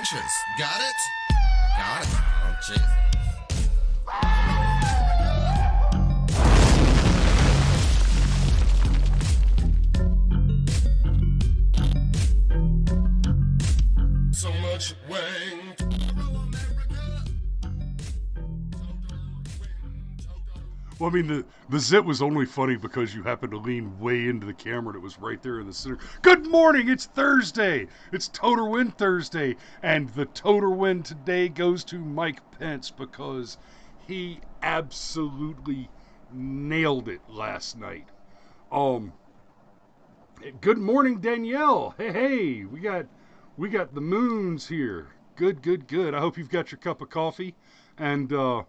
punches. Got it? Got it. Oh, jeez. So much wang. Well, I mean, the zit was only funny because you happened to lean way into the camera and it was right there in the center. Good morning, it's Thursday. It's Toter Win Thursday. And the Toter Win today goes to Mike Pence because he absolutely nailed it last night. Good morning, Danielle. Hey, we got the moons here. Good. I hope you've got your cup of coffee. And, I'm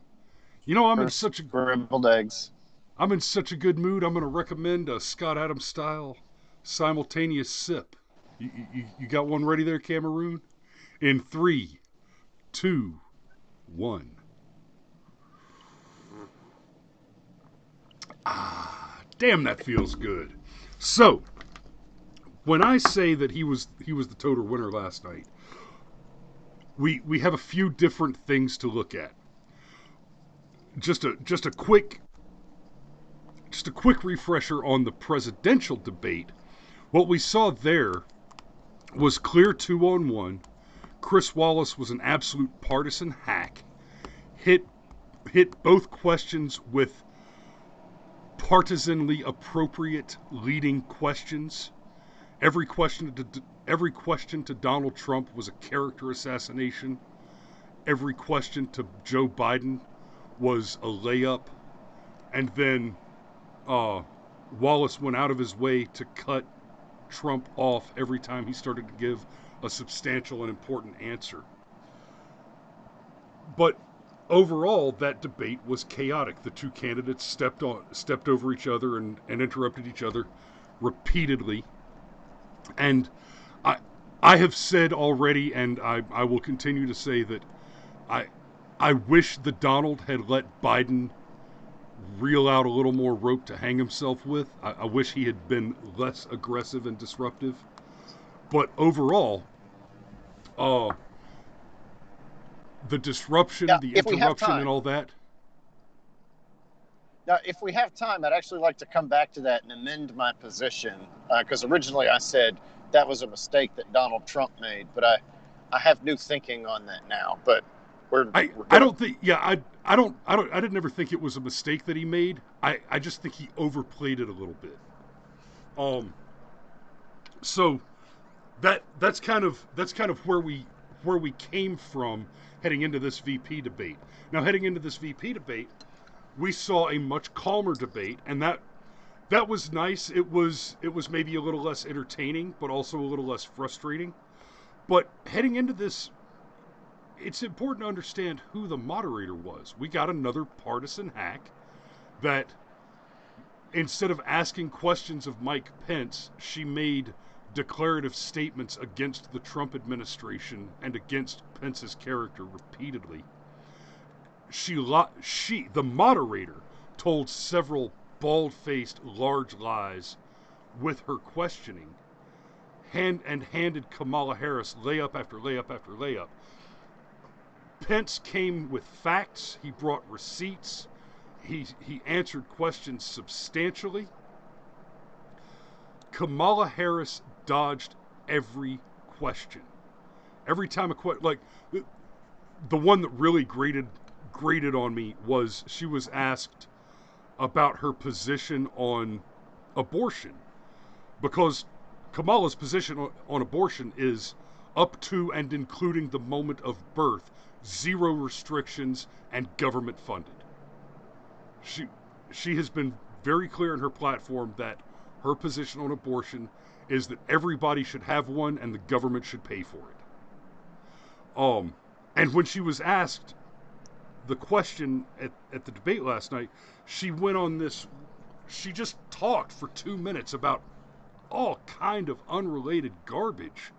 in such a scrambled eggs. I'm in such a good mood. I'm going to recommend a Scott Adams style simultaneous sip. You got one ready there, Cameroon? In 3, 2, 1. Damn, that feels good. So, when I say that he was the total winner last night, we have a few different things to look at. Just a quick refresher on the presidential debate. What we saw there was clear 2-on-1. Chris Wallace was an absolute partisan hack. Hit both questions with partisanly appropriate leading questions. Every question to Donald Trump was a character assassination. Every question to Joe Biden was a layup, and then Wallace went out of his way to cut Trump off every time he started to give a substantial and important answer. But overall, that debate was chaotic. The two candidates stepped over each other and interrupted each other repeatedly. And I have said already, and I will continue to say that I wish that Donald had let Biden reel out a little more rope to hang himself with. I wish he had been less aggressive and disruptive. But overall, the disruption, the interruption, and all that. Now, if we have time, I'd actually like to come back to that and amend my position, because originally I said that was a mistake that Donald Trump made, but I have new thinking on that now. But I didn't ever think it was a mistake that he made. I just think he overplayed it a little bit. So that's kind of where we came from heading into this VP debate. Now, heading into this VP debate, we saw a much calmer debate, and that was nice. It was maybe a little less entertaining, but also a little less frustrating. But heading into this, it's important to understand who the moderator was. We got another partisan hack that, instead of asking questions of Mike Pence, she made declarative statements against the Trump administration and against Pence's character repeatedly. The moderator, told several bald-faced, large lies with her questioning, handed Kamala Harris layup after layup after layup. Pence came with facts. He brought receipts. He answered questions substantially. Kamala Harris dodged every question. Every time the one that really grated on me was she was asked about her position on abortion, because Kamala's position on abortion is up to and including the moment of birth, 0 restrictions and government funded. She has been very clear in her platform that her position on abortion is that everybody should have one and the government should pay for it. And when she was asked the question at the debate last night, she went on this, she just talked for 2 minutes about all kind of unrelated garbage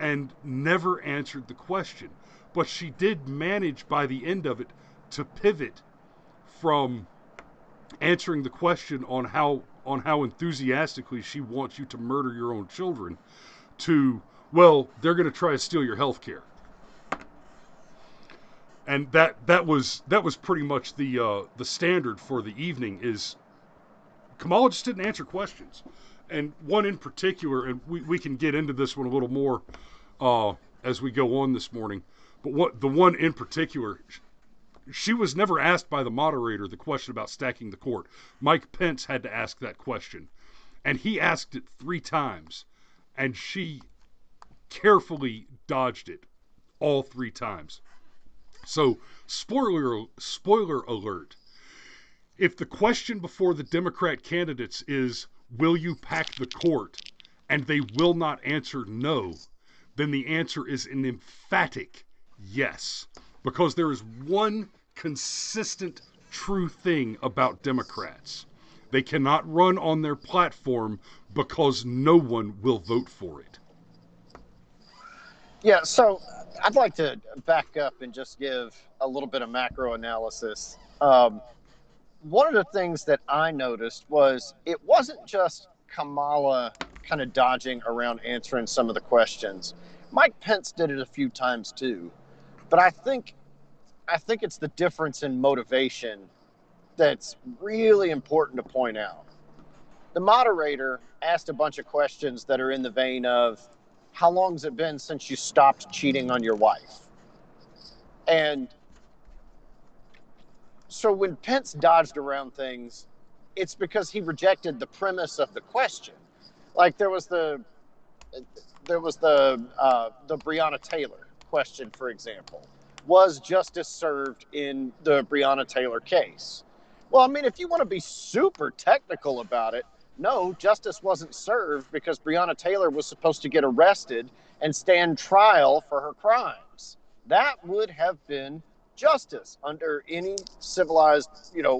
and never answered the question. But she did manage by the end of it to pivot from answering the question on how enthusiastically she wants you to murder your own children to, well, they're going to try to steal your health care. And that was pretty much the standard for the evening. Is Kamala just didn't answer questions, and one in particular, and we can get into this one a little more as we go on this morning. But the one in particular, she was never asked by the moderator the question about stacking the court. Mike Pence had to ask that question, and he asked it 3 times, and she carefully dodged it all 3 times. So, spoiler alert. If the question before the Democrat candidates is, will you pack the court, and they will not answer no, then the answer is an emphatic yes. Because there is one consistent true thing about Democrats. They cannot run on their platform because no one will vote for it. Yeah, so I'd like to back up and just give a little bit of macro analysis. One of the things that I noticed was it wasn't just Kamala kind of dodging around answering some of the questions. Mike Pence did it a few times too. But I think it's the difference in motivation that's really important to point out. The moderator asked a bunch of questions that are in the vein of, how long has it been since you stopped cheating on your wife? And so when Pence dodged around things, it's because he rejected the premise of the question. Like there was the Breonna Taylor question, for example. Was justice served in the Breonna Taylor case? Well, I mean, if you want to be super technical about it, no, justice wasn't served because Breonna Taylor was supposed to get arrested and stand trial for her crimes. That would have been justice under any civilized,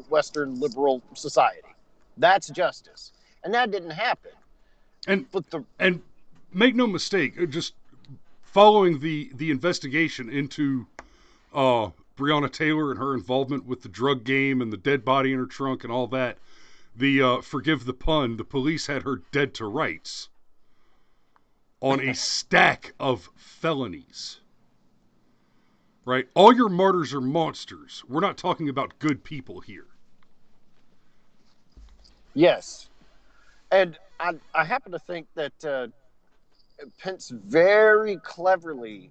Western liberal society. That's justice. And that didn't happen. And make no mistake, just following the investigation into Breonna Taylor and her involvement with the drug game and the dead body in her trunk and all that, forgive the pun, the police had her dead to rights on a stack of felonies. Right? All your martyrs are monsters. We're not talking about good people here. Yes. And I happen to think that Pence very cleverly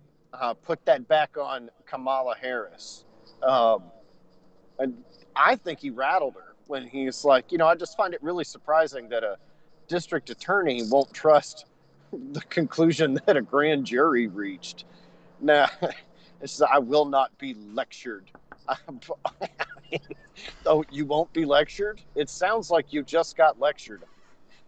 put that back on Kamala Harris. And I think he rattled her when he's like, I just find it really surprising that a district attorney won't trust the conclusion that a grand jury reached. Now, it's I will not be lectured. Oh, you won't be lectured? It sounds like you just got lectured.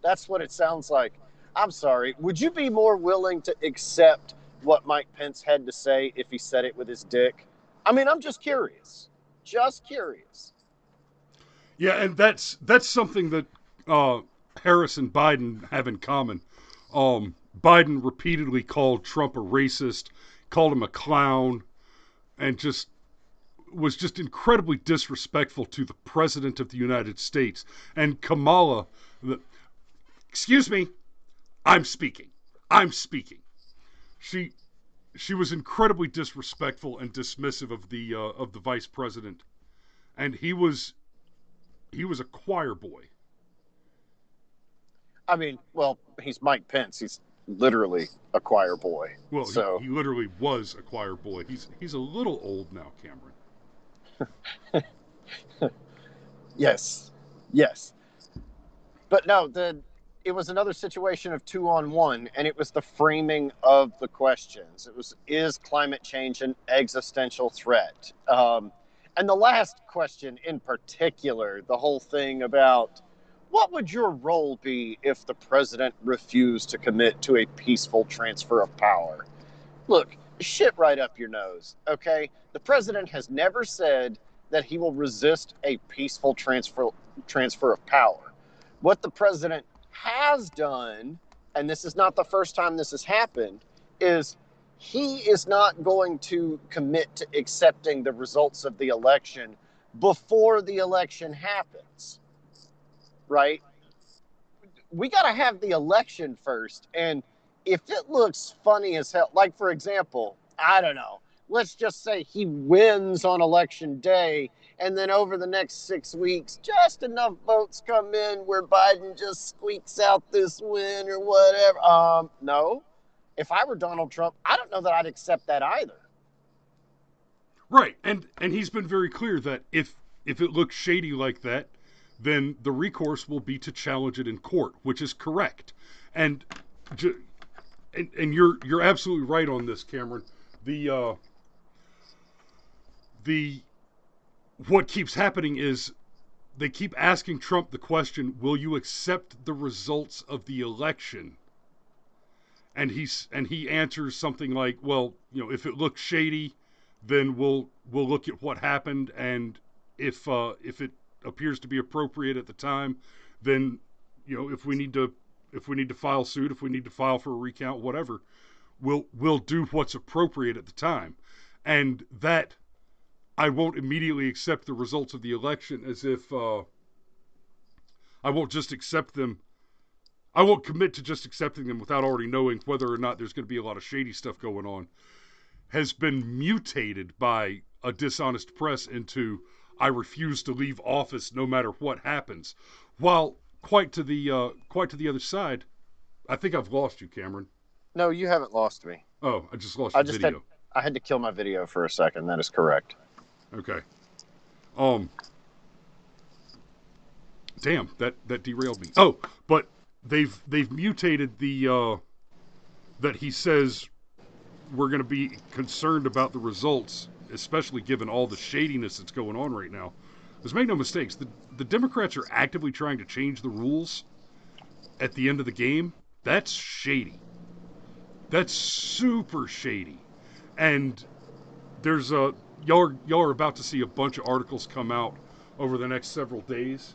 That's what it sounds like. I'm sorry. Would you be more willing to accept what Mike Pence had to say if he said it with his dick? I mean, I'm just curious. Just curious. Yeah, and that's something that Harris and Biden have in common. Biden repeatedly called Trump a racist, called him a clown, and was just incredibly disrespectful to the President of the United States. And Kamala, excuse me, I'm speaking. She was incredibly disrespectful and dismissive of the Vice President, and he was a choir boy. I mean, well, he's Mike Pence. He's literally a choir boy. Well, so he literally was a choir boy. He's a little old now, Cameron. Yes. But no, it was another situation of 2-on-1, and it was the framing of the questions. It was, is climate change an existential threat? And the last question in particular, the whole thing about what would your role be if the president refused to commit to a peaceful transfer of power? Look, shit right up your nose, okay? The president has never said that he will resist a peaceful transfer of power. What the president has done, and this is not the first time this has happened, is he is not going to commit to accepting the results of the election before the election happens, right? We got to have the election first. And if it looks funny as hell, like for example, I don't know, let's just say he wins on election day, and then over the next 6 weeks, just enough votes come in where Biden just squeaks out this win or whatever. No. If I were Donald Trump, I don't know that I'd accept that either. Right, and he's been very clear that if it looks shady like that, then the recourse will be to challenge it in court, which is correct. And and you're absolutely right on this, Cameron. The what keeps happening is they keep asking Trump the question, "Will you accept the results of the election?" And he answers something like, "Well, if it looks shady, then we'll look at what happened, and if it appears to be appropriate at the time, then if we need to file suit, if we need to file for a recount, whatever, we'll do what's appropriate at the time." And that I won't immediately accept the results of the election as if I won't just accept them. I won't commit to just accepting them without already knowing whether or not there's going to be a lot of shady stuff going on, has been mutated by a dishonest press into "I refuse to leave office no matter what happens." While quite to the other side, I think I've lost you, Cameron. No, you haven't lost me. Oh, I just lost your video. I had to kill my video for a second. That is correct. Okay. Damn, that derailed me. Oh, but they've mutated the that he says we're going to be concerned about the results, especially given all the shadiness that's going on right now. Because make no mistakes, the Democrats are actively trying to change the rules at the end of the game. That's shady. That's super shady. And there's y'all are about to see a bunch of articles come out over the next several days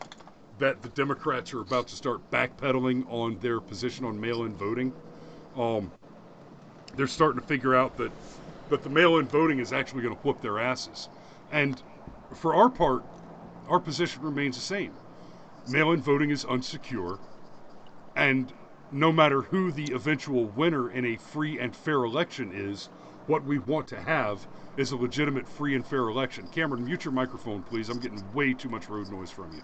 that the Democrats are about to start backpedaling on their position on mail-in voting. They're starting to figure out that the mail-in voting is actually going to whoop their asses. And for our part, our position remains the same. Mail-in voting is unsecure, and no matter who the eventual winner in a free and fair election is, what we want to have is a legitimate free and fair election. Cameron, mute your microphone, please. I'm getting way too much road noise from you.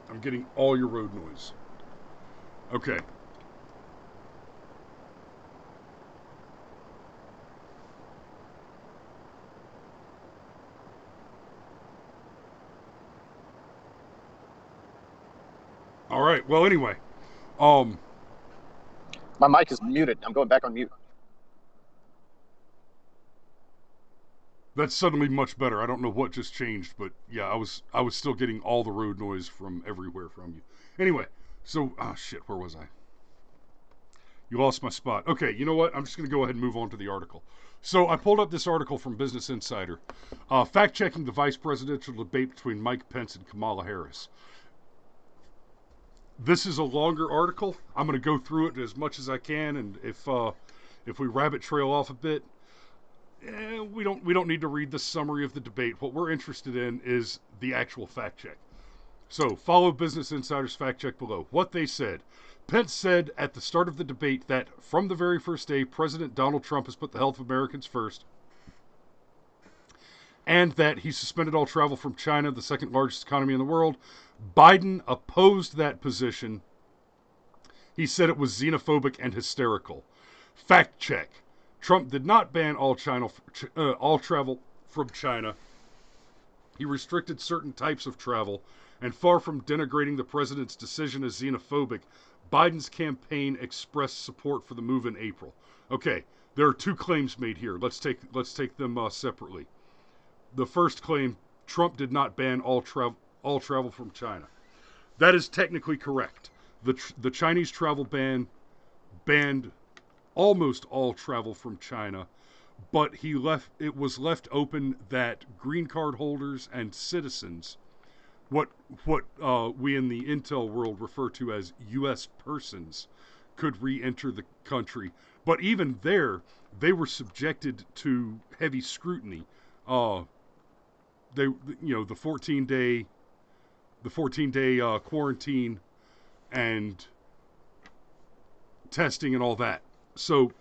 I'm getting all your road noise. Okay. All right. Well, anyway, My mic is muted. I'm going back on mute. that's suddenly much better. I don't know what just changed, but yeah, I was still getting all the road noise from everywhere from you. Anyway, so shit, where was I? You lost my spot. Okay, you know what? I'm just going to go ahead and move on to the article. So I pulled up this article from Business Insider, fact-checking the vice presidential debate between Mike Pence and Kamala Harris. This is a longer article. I'm going to go through it as much as I can, and if we rabbit trail off a bit, we don't need to read the summary of the debate. What we're interested in is the actual fact check. So follow Business Insider's fact check below. What they said. Pence said at the start of the debate that from the very first day, President Donald Trump has put the health of Americans first, and that he suspended all travel from China, the second largest economy in the world. Biden opposed that position. He said it was xenophobic and hysterical. Fact check. Trump did not ban all travel from China. He restricted certain types of travel, and far from denigrating the president's decision as xenophobic, Biden's campaign expressed support for the move in April. Okay, there are two claims made here. Let's take them separately. The first claim: Trump did not ban all travel from China. That is technically correct. The Chinese travel ban banned almost all travel from China, but it was left open that green card holders and citizens, what we in the intel world refer to as U.S. persons, could re-enter the country. But even there, they were subjected to heavy scrutiny. They, the 14-day quarantine and testing and all that. So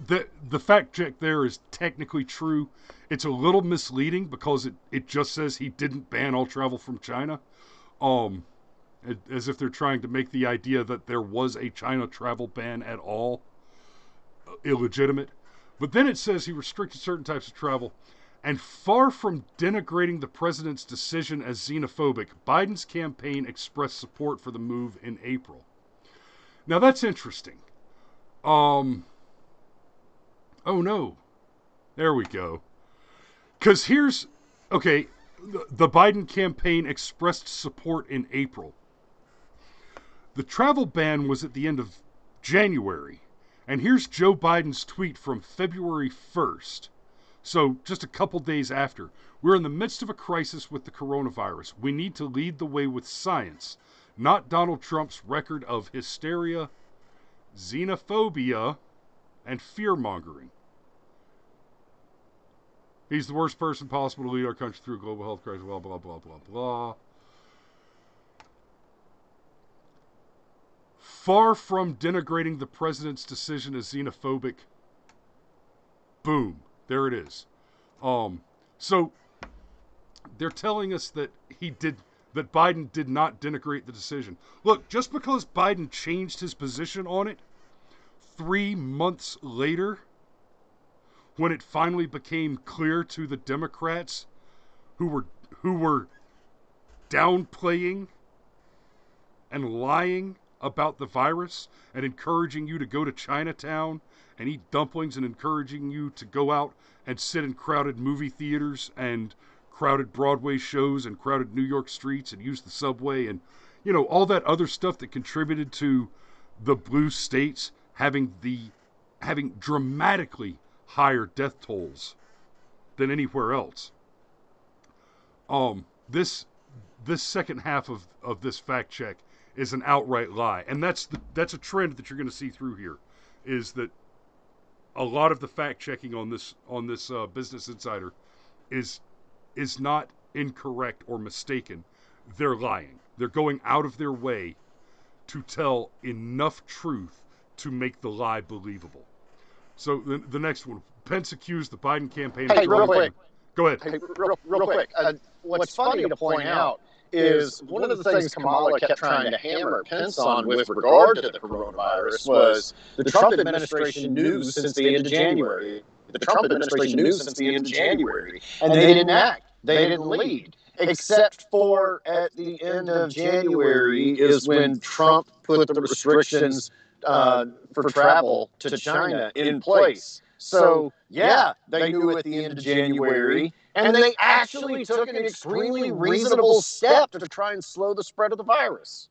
the fact check there is technically true. It's a little misleading because it just says he didn't ban all travel from China, as if they're trying to make the idea that there was a China travel ban at all illegitimate. But then it says he restricted certain types of travel. And far from denigrating the president's decision as xenophobic, Biden's campaign expressed support for the move in April. Now that's interesting. Oh no. There we go. Because the Biden campaign expressed support in April. The travel ban was at the end of January. And here's Joe Biden's tweet from February 1st. So just a couple days after. We're in the midst of a crisis with the coronavirus. We need to lead the way with science, not Donald Trump's record of hysteria, xenophobia, and fear-mongering. He's the worst person possible to lead our country through a global health crisis, blah, blah, blah, blah, blah. Far from denigrating the president's decision as xenophobic, boom, there it is. So they're telling us that that Biden did not denigrate the decision. Look, just because Biden changed his position on it 3 months later, when it finally became clear to the Democrats who were downplaying and lying about the virus and encouraging you to go to Chinatown and eat dumplings and encouraging you to go out and sit in crowded movie theaters and crowded Broadway shows and crowded New York streets and use the subway and, all that other stuff that contributed to the blue states having dramatically higher death tolls than anywhere else. This second half of this fact check is an outright lie, and that's a trend that you're going to see through here, is that a lot of the fact checking on this Business Insider is not incorrect or mistaken. They're lying. They're going out of their way to tell enough truth to make the lie believable. So the next one, Pence accused the Biden campaign of real quick. Go ahead. Hey, real quick. What's funny to point out is one of the things Kamala kept trying to hammer Pence on with regard to the coronavirus was the Trump administration knew since the end of January. The Trump administration knew since the end of January, and they didn't act. They didn't lead. Except for at the end of January is when Trump put the restrictions for travel to China in place. So, yeah, they knew at the end of January, and they actually took an extremely reasonable step to try and slow the spread of the virus.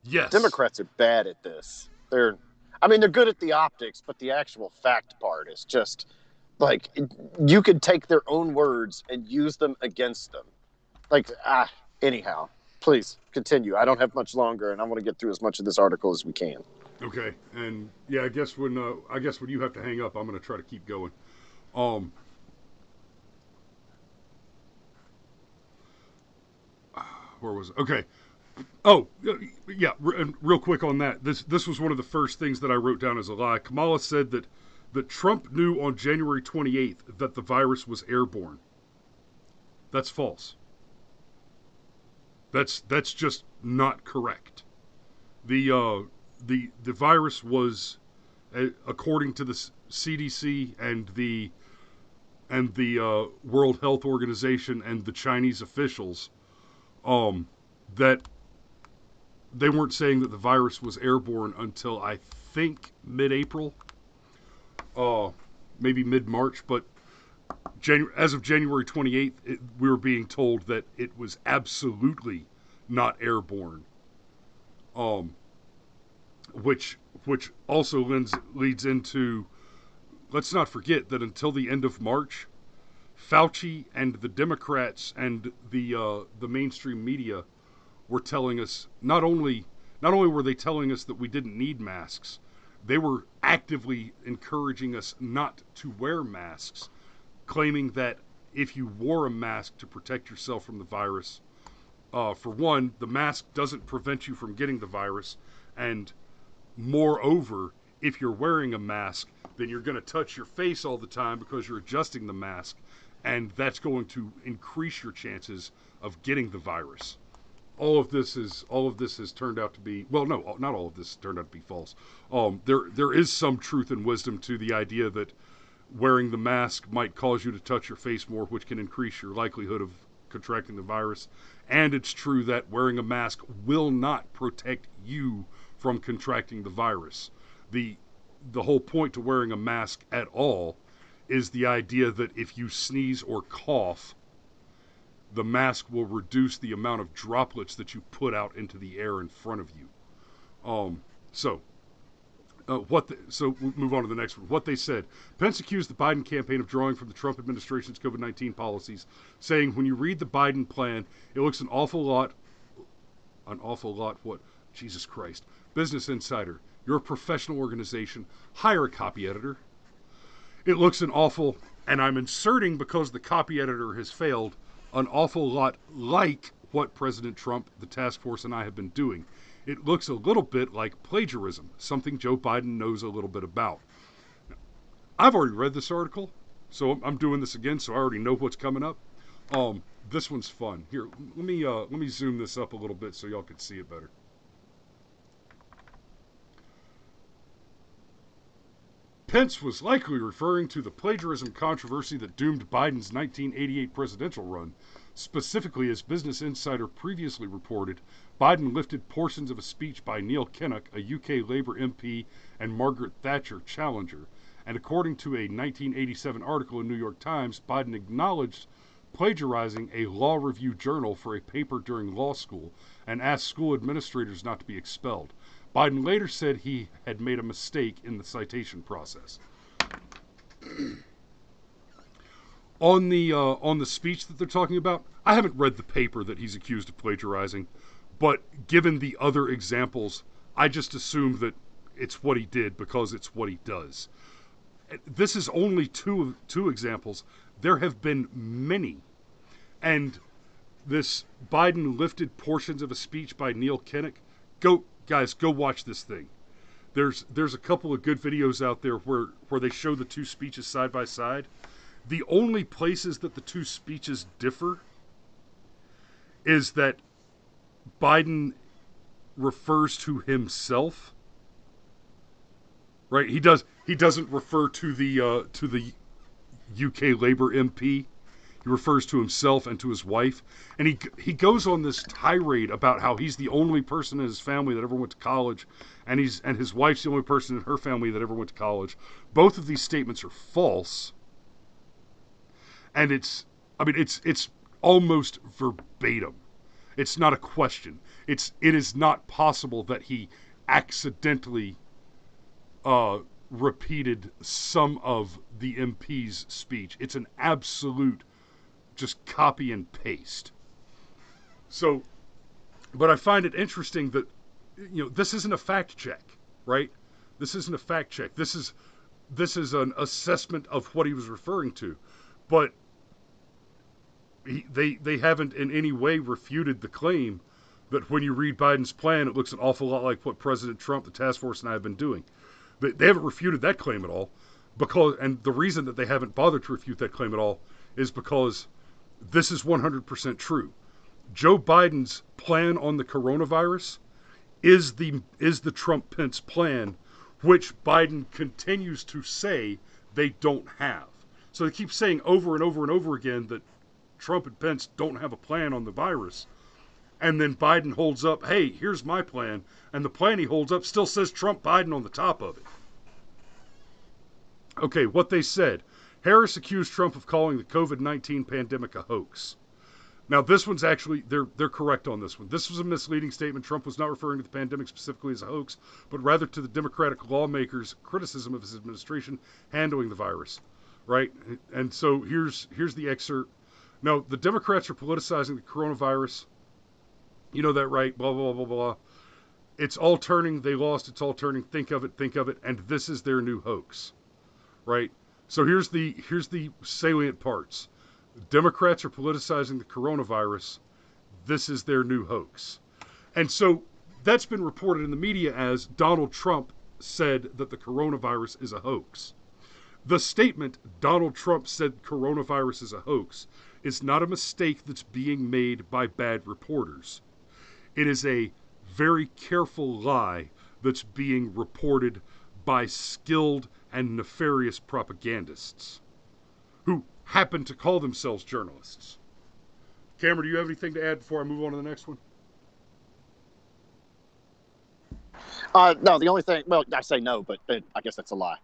Yes. Democrats are bad at this. They're good at the optics, but the actual fact part is just, like, you could take their own words and use them against them. Anyhow, please continue. I don't have much longer, and I want to get through as much of this article as we can. Okay, and yeah, I guess when you have to hang up, I'm going to try to keep going. Where was it? Okay. Oh, yeah, real quick on that. This was one of the first things that I wrote down as a lie. Kamala said that Trump knew on January 28th that the virus was airborne. That's false. That's just not correct. The virus was, according to the CDC and the World Health Organization and the Chinese officials, that they weren't saying that the virus was airborne until I think mid-April, maybe mid-March, but as of January 28th, we were being told that it was absolutely not airborne. Which also leads into, let's not forget that until the end of March, Fauci and the Democrats and the mainstream media were telling us, not only were they telling us that we didn't need masks, they were actively encouraging us not to wear masks, claiming that if you wore a mask to protect yourself from the virus, for one, the mask doesn't prevent you from getting the virus, and moreover, if you're wearing a mask, then you're going to touch your face all the time because you're adjusting the mask, and that's going to increase your chances of getting the virus. All of this has turned out to be, well, no, not all of this turned out to be false. There is some truth and wisdom to the idea that wearing the mask might cause you to touch your face more, which can increase your likelihood of contracting the virus. And it's true that wearing a mask will not protect you from contracting the virus. The whole point to wearing a mask at all is the idea that if you sneeze or cough, the mask will reduce the amount of droplets that you put out into the air in front of you. So we'll move on to the next one. What they said. Pence accused the Biden campaign of drawing from the Trump administration's COVID-19 policies, saying when you read the Biden plan, it looks an awful lot what? Jesus Christ. Business Insider, you're a professional organization. Hire a copy editor. It looks an awful, and I'm inserting because the copy editor has failed, an awful lot like what President Trump, the task force, and I have been doing. It looks a little bit like plagiarism, something Joe Biden knows a little bit about. Now, I've already read this article, so I'm doing this again, so I already know what's coming up. This one's fun. Here, let me zoom this up a little bit so y'all can see it better. Pence was likely referring to the plagiarism controversy that doomed Biden's 1988 presidential run. Specifically, as Business Insider previously reported, Biden lifted portions of a speech by Neil Kinnock, a UK Labour MP and Margaret Thatcher challenger. And according to a 1987 article in New York Times, Biden acknowledged plagiarizing a law review journal for a paper during law school and asked school administrators not to be expelled. Biden later said he had made a mistake in the citation process. On the speech that they're talking about, I haven't read the paper that he's accused of plagiarizing, but given the other examples, I just assumed that it's what he did because it's what he does. This is only two examples. There have been many, and this Biden lifted portions of a speech by Neil Kinnock. Guys, go watch this thing. There's a couple of good videos out there where they show the two speeches side by side. The only places that the two speeches differ is that Biden refers to himself. Right? He doesn't refer to the UK Labour MP. He refers to himself and to his wife, and he goes on this tirade about how he's the only person in his family that ever went to college, and his wife's the only person in her family that ever went to college. Both of these statements are false, and it's almost verbatim. It's not a question. It is not possible that he accidentally repeated some of the MP's speech. It's an absolute just copy and paste. So, but I find it interesting that, this isn't a fact check, right? This isn't a fact check. This is an assessment of what he was referring to. But they haven't in any way refuted the claim that when you read Biden's plan, it looks an awful lot like what President Trump, the task force, and I have been doing. They haven't refuted that claim at all, and the reason that they haven't bothered to refute that claim at all is because this is 100% true. Joe Biden's plan on the coronavirus is the Trump-Pence plan, which Biden continues to say they don't have. So they keep saying over and over and over again that Trump and Pence don't have a plan on the virus. And then Biden holds up, hey, here's my plan. And the plan he holds up still says Trump-Biden on the top of it. Okay, what they said. Harris accused Trump of calling the COVID-19 pandemic a hoax. Now, this one's actually, they're correct on this one. This was a misleading statement. Trump was not referring to the pandemic specifically as a hoax, but rather to the Democratic lawmakers' criticism of his administration handling the virus, right? And so here's the excerpt. No, the Democrats are politicizing the coronavirus. You know that, right? Blah, blah, blah, blah. It's all turning. They lost. It's all turning. Think of it. And this is their new hoax, right? So here's the salient parts. Democrats are politicizing the coronavirus. This is their new hoax. And so that's been reported in the media as Donald Trump said that the coronavirus is a hoax. The statement, Donald Trump said coronavirus is a hoax, is not a mistake that's being made by bad reporters. It is a very careful lie that's being reported by skilled and nefarious propagandists who happen to call themselves journalists. Cameron, do you have anything to add before I move on to the next one? No, the only thing, well, I say no, but I guess that's a lie.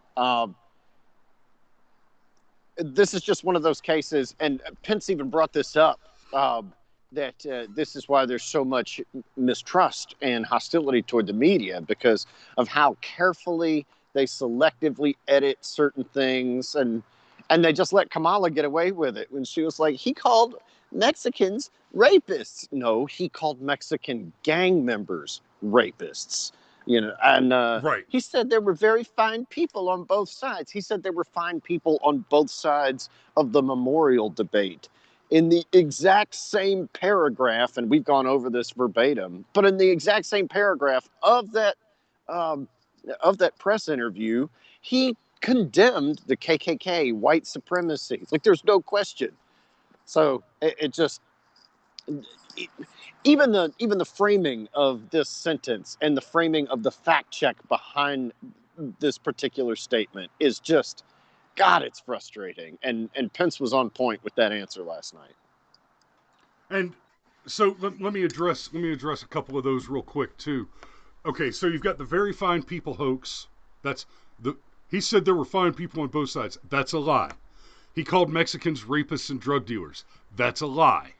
This is just one of those cases, and Pence even brought this up, that this is why there's so much mistrust and hostility toward the media, because of how carefully they selectively edit certain things, and they just let Kamala get away with it when she was like, he called Mexicans rapists. No, he called Mexican gang members rapists. And Right. he said there were very fine people on both sides. He said there were fine people on both sides of the memorial debate. In the exact same paragraph, and we've gone over this verbatim, but in the exact same paragraph of that press interview, he condemned the KKK, white supremacy. Like, there's no question. So it just... Even the framing of this sentence and the framing of the fact check behind this particular statement is just, God, it's frustrating. And Pence was on point with that answer last night. And so let me address a couple of those real quick too. Okay, so you've got the very fine people hoax. He said there were fine people on both sides. That's a lie. He called Mexicans rapists and drug dealers. That's a lie.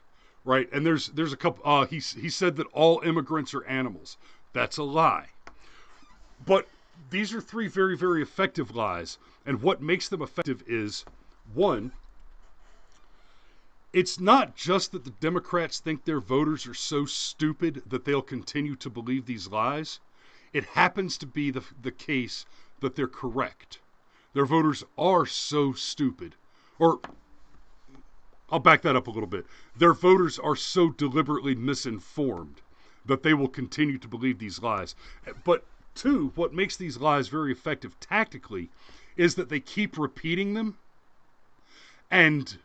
Right, and there's a couple. He said that all immigrants are animals. That's a lie. But these are three very, very effective lies, and what makes them effective is, one, it's not just that the Democrats think their voters are so stupid that they'll continue to believe these lies. It happens to be the case that they're correct. Their voters are so stupid, or I'll back that up a little bit. Their voters are so deliberately misinformed that they will continue to believe these lies. But two, what makes these lies very effective tactically is that they keep repeating them, and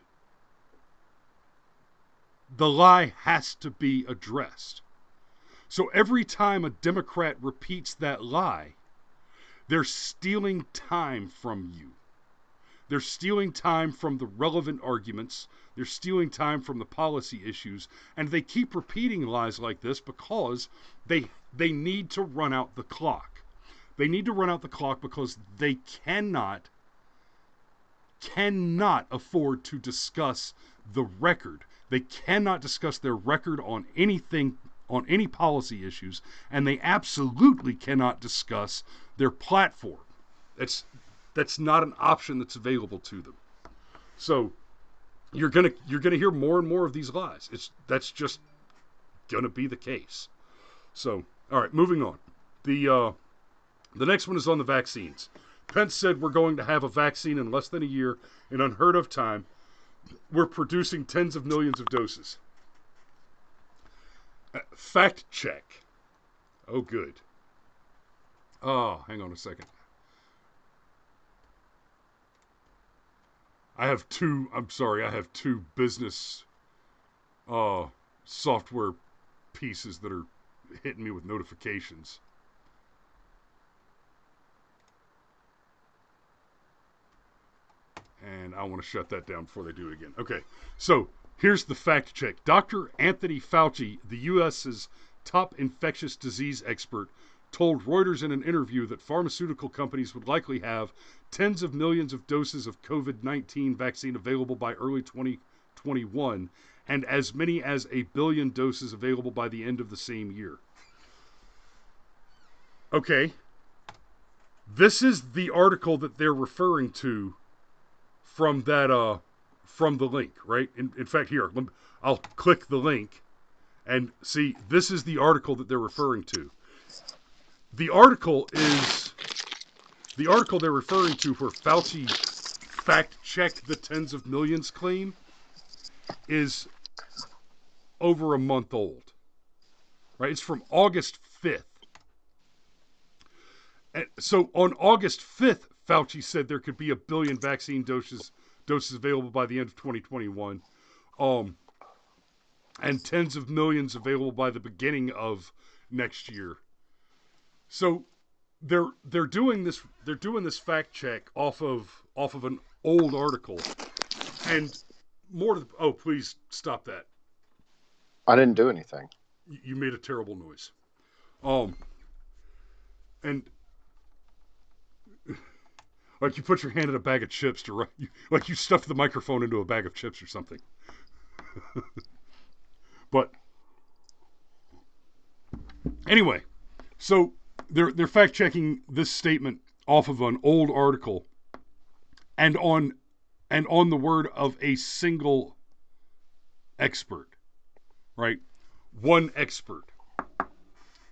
the lie has to be addressed. So every time a Democrat repeats that lie, they're stealing time from you. They're stealing time from the relevant arguments. They're stealing time from the policy issues. And they keep repeating lies like this because they need to run out the clock. They need to run out the clock because they cannot afford to discuss the record. They cannot discuss their record on anything, on any policy issues, and they absolutely cannot discuss their platform. That's not an option that's available to them. So you're gonna hear more and more of these lies. That's just gonna be the case. So, all right, moving on. The next one is on the vaccines. Pence said we're going to have a vaccine in less than a year, in unheard of time. We're producing tens of millions of doses. Fact check. Oh, good. Oh, hang on a second. I have two business software pieces that are hitting me with notifications. And I want to shut that down before they do it again. Okay, so here's the fact check. Dr. Anthony Fauci, the U.S.'s top infectious disease expert, told Reuters in an interview that pharmaceutical companies would likely have tens of millions of doses of COVID-19 vaccine available by early 2021, and as many as 1 billion doses available by the end of the same year. Okay, this is the article that they're referring to from the link, right? In fact, here, I'll click the link, And see, this is the article that they're referring to. The article they're referring to where Fauci fact-checked the tens of millions claim is over a month old. Right? It's from August 5th. And so on August 5th, Fauci said there could be 1 billion vaccine doses available by the end of 2021. And tens of millions available by the beginning of next year. So they're doing this fact check off of an old article, and more to the, oh, please stop that. I didn't do anything. You made a terrible noise. And like you put your hand in a bag of chips like you stuffed the microphone into a bag of chips or something. But anyway, so they're fact checking this statement off of an old article, and on the word of a single expert, right? One expert.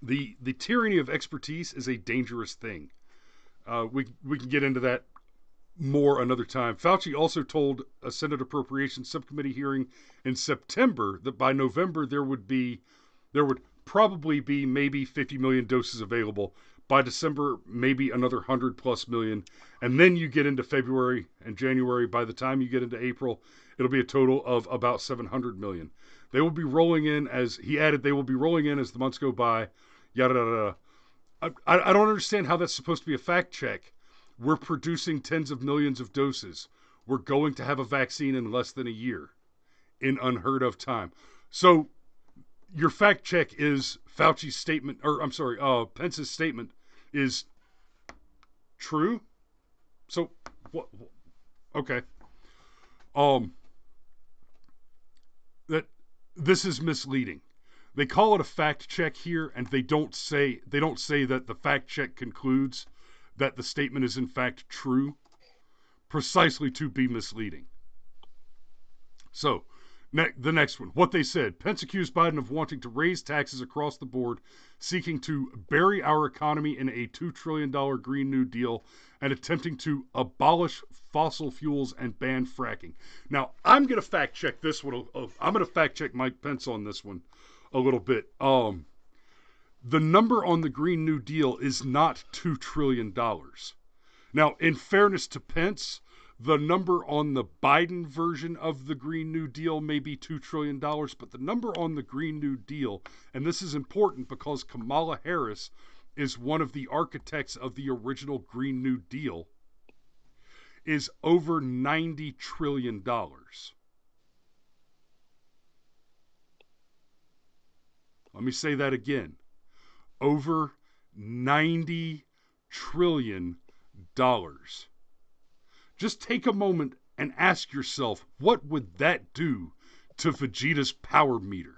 The tyranny of expertise is a dangerous thing. We can get into that more another time. Fauci also told a Senate Appropriations Subcommittee hearing in September that by November there would probably be maybe 50 million doses available. By December, maybe another 100+ million. And then you get into February and January. By the time you get into April, it'll be a total of about 700 million. They will be rolling in, as he added, they will be rolling in as the months go by. Yada, yada, yada. I don't understand how that's supposed to be a fact check. We're producing tens of millions of doses. We're going to have a vaccine in less than a year, in unheard of time. So your fact check is Fauci's statement, or I'm sorry, Pence's statement is true. So what? Okay. That this is misleading. They call it a fact check here, and they don't say that the fact check concludes that the statement is in fact true, precisely to be misleading. So, the next one. What they said. Pence accused Biden of wanting to raise taxes across the board, seeking to bury our economy in a $2 trillion Green New Deal, and attempting to abolish fossil fuels and ban fracking. Now, I'm going to fact check this one. I'm going to fact check Mike Pence on this one a little bit. The number on the Green New Deal is not $2 trillion. Now, in fairness to Pence, the number on the Biden version of the Green New Deal may be $2 trillion, but the number on the Green New Deal, and this is important because Kamala Harris is one of the architects of the original Green New Deal, is over $90 trillion. Let me say that again. Over $90 trillion. Just take a moment and ask yourself, what would that do to Vegeta's power meter?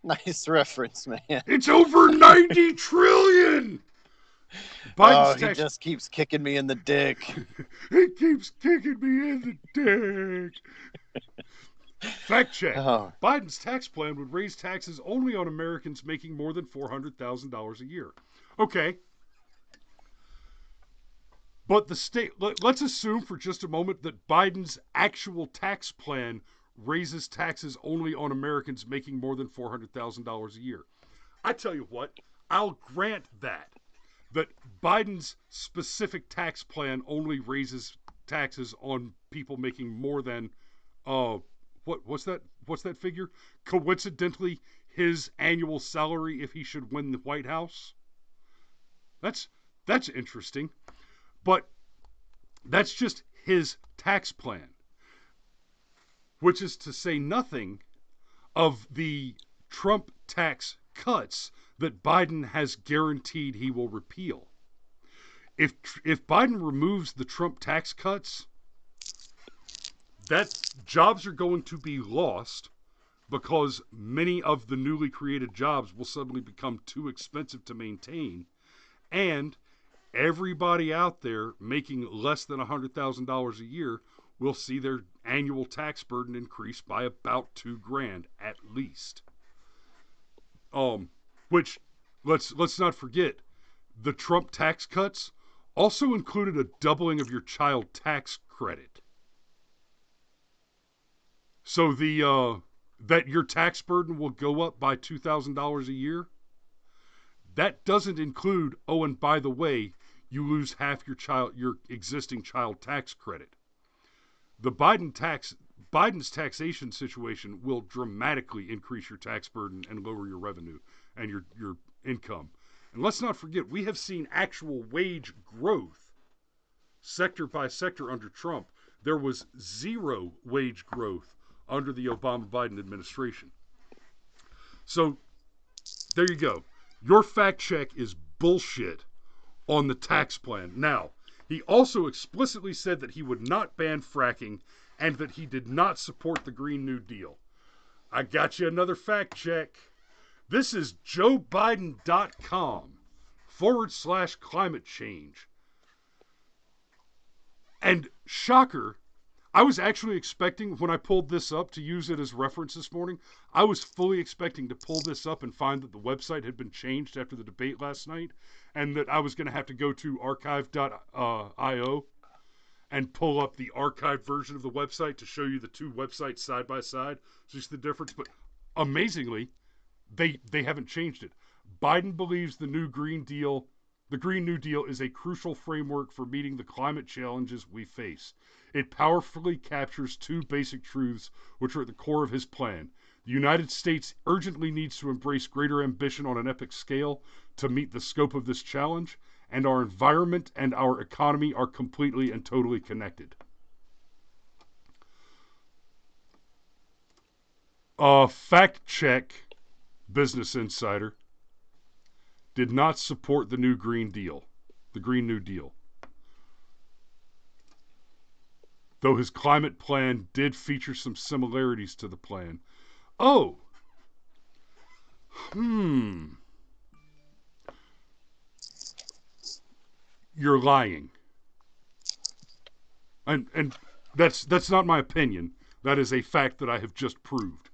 Nice reference, man. It's over 90 trillion! He just keeps kicking me in the dick. He keeps kicking me in the dick. Fact check. Biden's tax plan would raise taxes only on Americans making more than $400,000 a year. Okay. But the state, let's assume for just a moment that Biden's actual tax plan raises taxes only on Americans making more than $400,000 a year. I tell you what, I'll grant that Biden's specific tax plan only raises taxes on people making more than, what's that figure? Coincidentally, his annual salary if he should win the White House. That's interesting. But that's just his tax plan, which is to say nothing of the Trump tax cuts that Biden has guaranteed he will repeal. If Biden removes the Trump tax cuts, that jobs are going to be lost because many of the newly created jobs will suddenly become too expensive to maintain, and everybody out there making less than $100,000 a year will see their annual tax burden increase by about $2,000 at least. Which let's not forget, the Trump tax cuts also included a doubling of your child tax credit. So that your tax burden will go up by $2,000 a year. That doesn't include, oh, and by the way, you lose half your existing child tax credit. The Biden's taxation situation will dramatically increase your tax burden and lower your revenue and your income. And let's not forget, we have seen actual wage growth sector by sector under Trump. There was zero wage growth under the Obama-Biden administration. So there you go. Your fact check is bullshit on the tax plan. Now, he also explicitly said that he would not ban fracking and that he did not support the Green New Deal. I got you another fact check. This is joebiden.com/climate change. And shocker, I was actually expecting, when I pulled this up to use it as reference this morning, I was fully expecting to pull this up and find that the website had been changed after the debate last night, and that I was going to have to go to archive.io and pull up the archived version of the website to show you the two websites side by side, just the difference. But amazingly, they haven't changed it. Biden believes the Green New Deal is a crucial framework for meeting the climate challenges we face. It powerfully captures two basic truths which are at the core of his plan. The United States urgently needs to embrace greater ambition on an epic scale to meet the scope of this challenge, and our environment and our economy are completely and totally connected. Fact check, Business Insider did not support the Green New Deal. Though his climate plan did feature some similarities to the plan. Oh! You're lying. And that's not my opinion. That is a fact that I have just proved.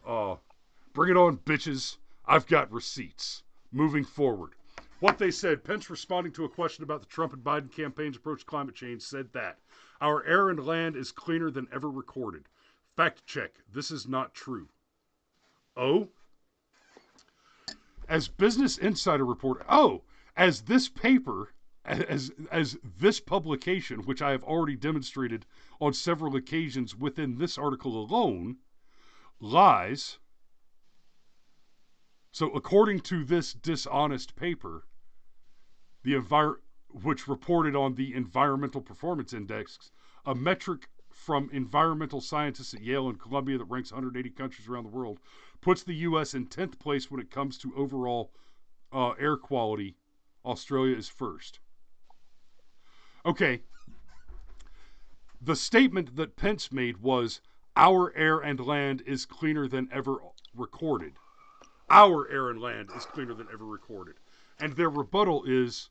Bring it on, bitches. I've got receipts. Moving forward. What they said, Pence responding to a question about the Trump and Biden campaign's approach to climate change said that our air and land is cleaner than ever recorded. Fact check. This is not true. Oh? As Business Insider reported, as this paper, as this publication, which I have already demonstrated on several occasions within this article alone, lies. So according to this dishonest paper, which reported on the Environmental Performance Index, a metric from environmental scientists at Yale and Columbia that ranks 180 countries around the world, puts the U.S. in 10th place when it comes to overall air quality. Australia is first. Okay. The statement that Pence made was, our air and land is cleaner than ever recorded. Our air and land is cleaner than ever recorded. And their rebuttal is,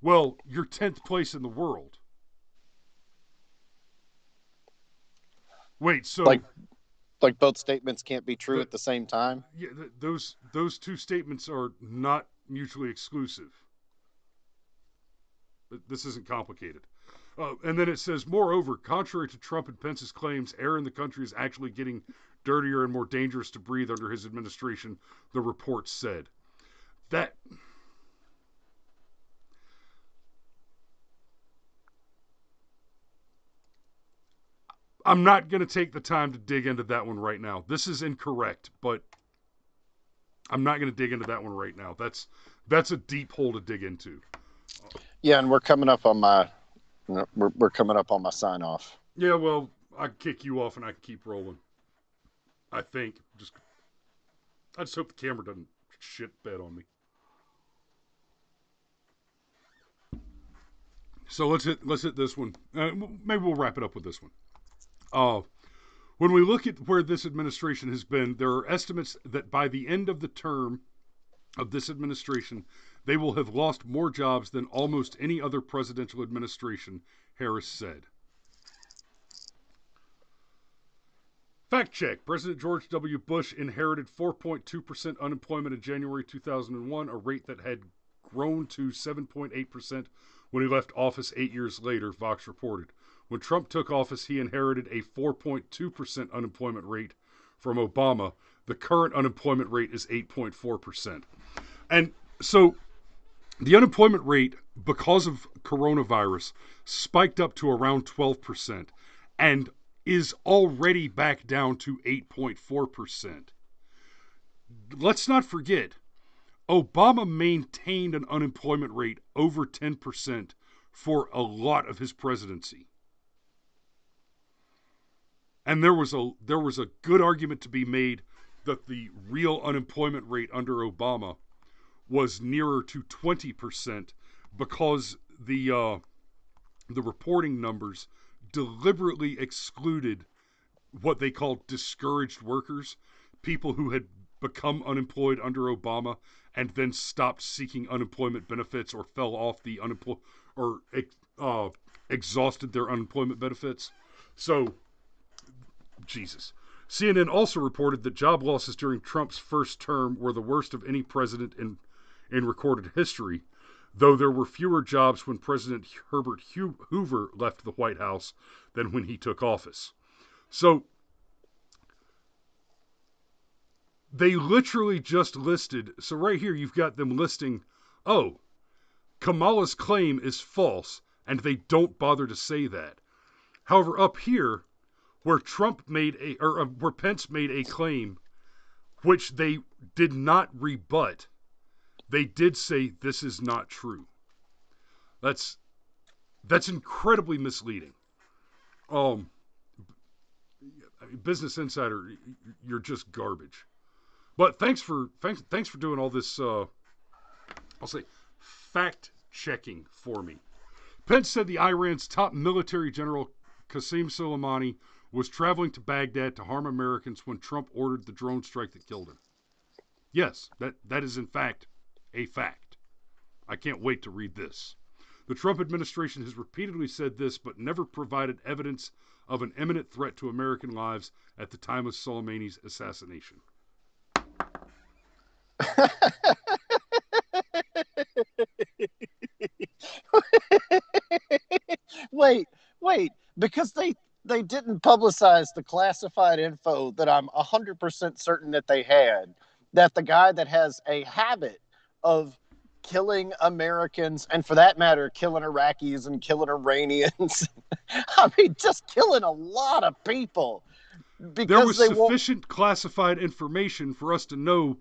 well, you're 10th place in the world. Wait, so... Like both statements can't be true at the same time? Yeah, those two statements are not mutually exclusive. This isn't complicated. And then it says, moreover, contrary to Trump and Pence's claims, air in the country is actually getting dirtier and more dangerous to breathe under his administration, the report said. That... I'm not going to take the time to dig into that one right now. This is incorrect, but I'm not going to dig into that one right now. That's a deep hole to dig into. Yeah, and we're coming up on my sign off. Yeah, well, I can kick you off and I can keep rolling. I think. I just hope the camera doesn't shit bed on me. So let's hit this one. Maybe we'll wrap it up with this one. When we look at where this administration has been, there are estimates that by the end of the term of this administration, they will have lost more jobs than almost any other presidential administration, Harris said. Fact check. President George W. Bush inherited 4.2% unemployment in January 2001, a rate that had grown to 7.8% when he left office 8 years later, Vox reported. When Trump took office, he inherited a 4.2% unemployment rate from Obama. The current unemployment rate is 8.4%. And so the unemployment rate, because of coronavirus, spiked up to around 12% and is already back down to 8.4%. Let's not forget, Obama maintained an unemployment rate over 10% for a lot of his presidency. And there was a good argument to be made that the real unemployment rate under Obama was nearer to 20% because the reporting numbers deliberately excluded what they called discouraged workers, people who had become unemployed under Obama and then stopped seeking unemployment benefits or fell off the exhausted their unemployment benefits. So, Jesus. CNN also reported that job losses during Trump's first term were the worst of any president in recorded history, though there were fewer jobs when President Herbert Hoover left the White House than when he took office. So, they literally just listed, so right here you've got them listing, oh, Kamala's claim is false, and they don't bother to say that. However, up here, where where Pence made a claim which they did not rebut, they did say this is not true. That's incredibly misleading. Business Insider, you're just garbage. But thanks for doing all this. I'll say fact checking for me. Pence said the Iran's top military general Qasem Soleimani was traveling to Baghdad to harm Americans when Trump ordered the drone strike that killed him. Yes, that is in fact a fact. I can't wait to read this. The Trump administration has repeatedly said this, but never provided evidence of an imminent threat to American lives at the time of Soleimani's assassination. Wait, because they didn't publicize the classified info that I'm 100% certain that they had, that the guy that has a habit of killing Americans, and for that matter, killing Iraqis and killing Iranians, I mean, just killing a lot of people. Because there was sufficient classified information for us to know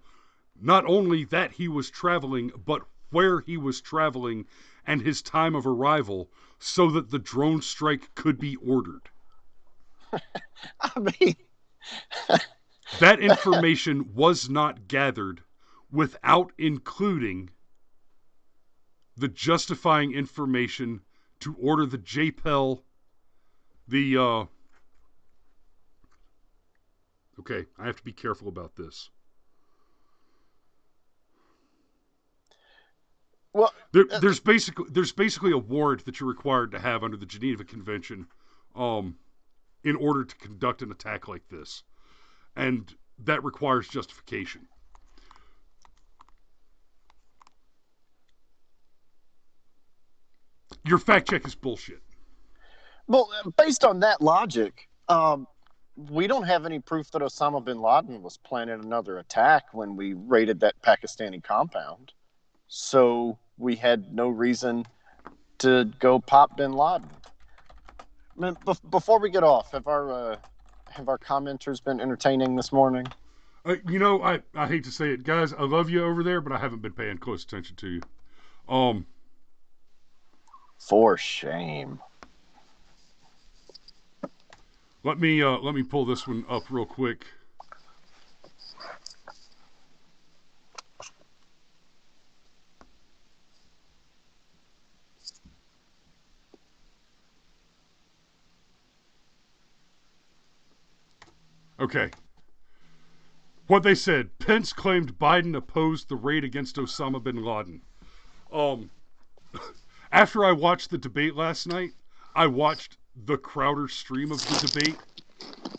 not only that he was traveling, but where he was traveling and his time of arrival, so that the drone strike could be ordered. I mean, that information was not gathered without including the justifying information to order the JPEL, okay, I have to be careful about this. Well, there's basically a warrant that you're required to have under the Geneva Convention, in order to conduct an attack like this, and that requires justification. Your fact check is bullshit. Well, based on that logic, we don't have any proof that Osama bin Laden was planning another attack when we raided that Pakistani compound. So we had no reason to go pop bin Laden. I mean, before we get off, have our commenters been entertaining this morning? I hate to say it, guys. I love you over there, but I haven't been paying close attention to you. For shame. Let me pull this one up real quick. Okay. What they said, Pence claimed Biden opposed the raid against Osama bin Laden. After I watched the debate last night, I watched the Crowder stream of the debate.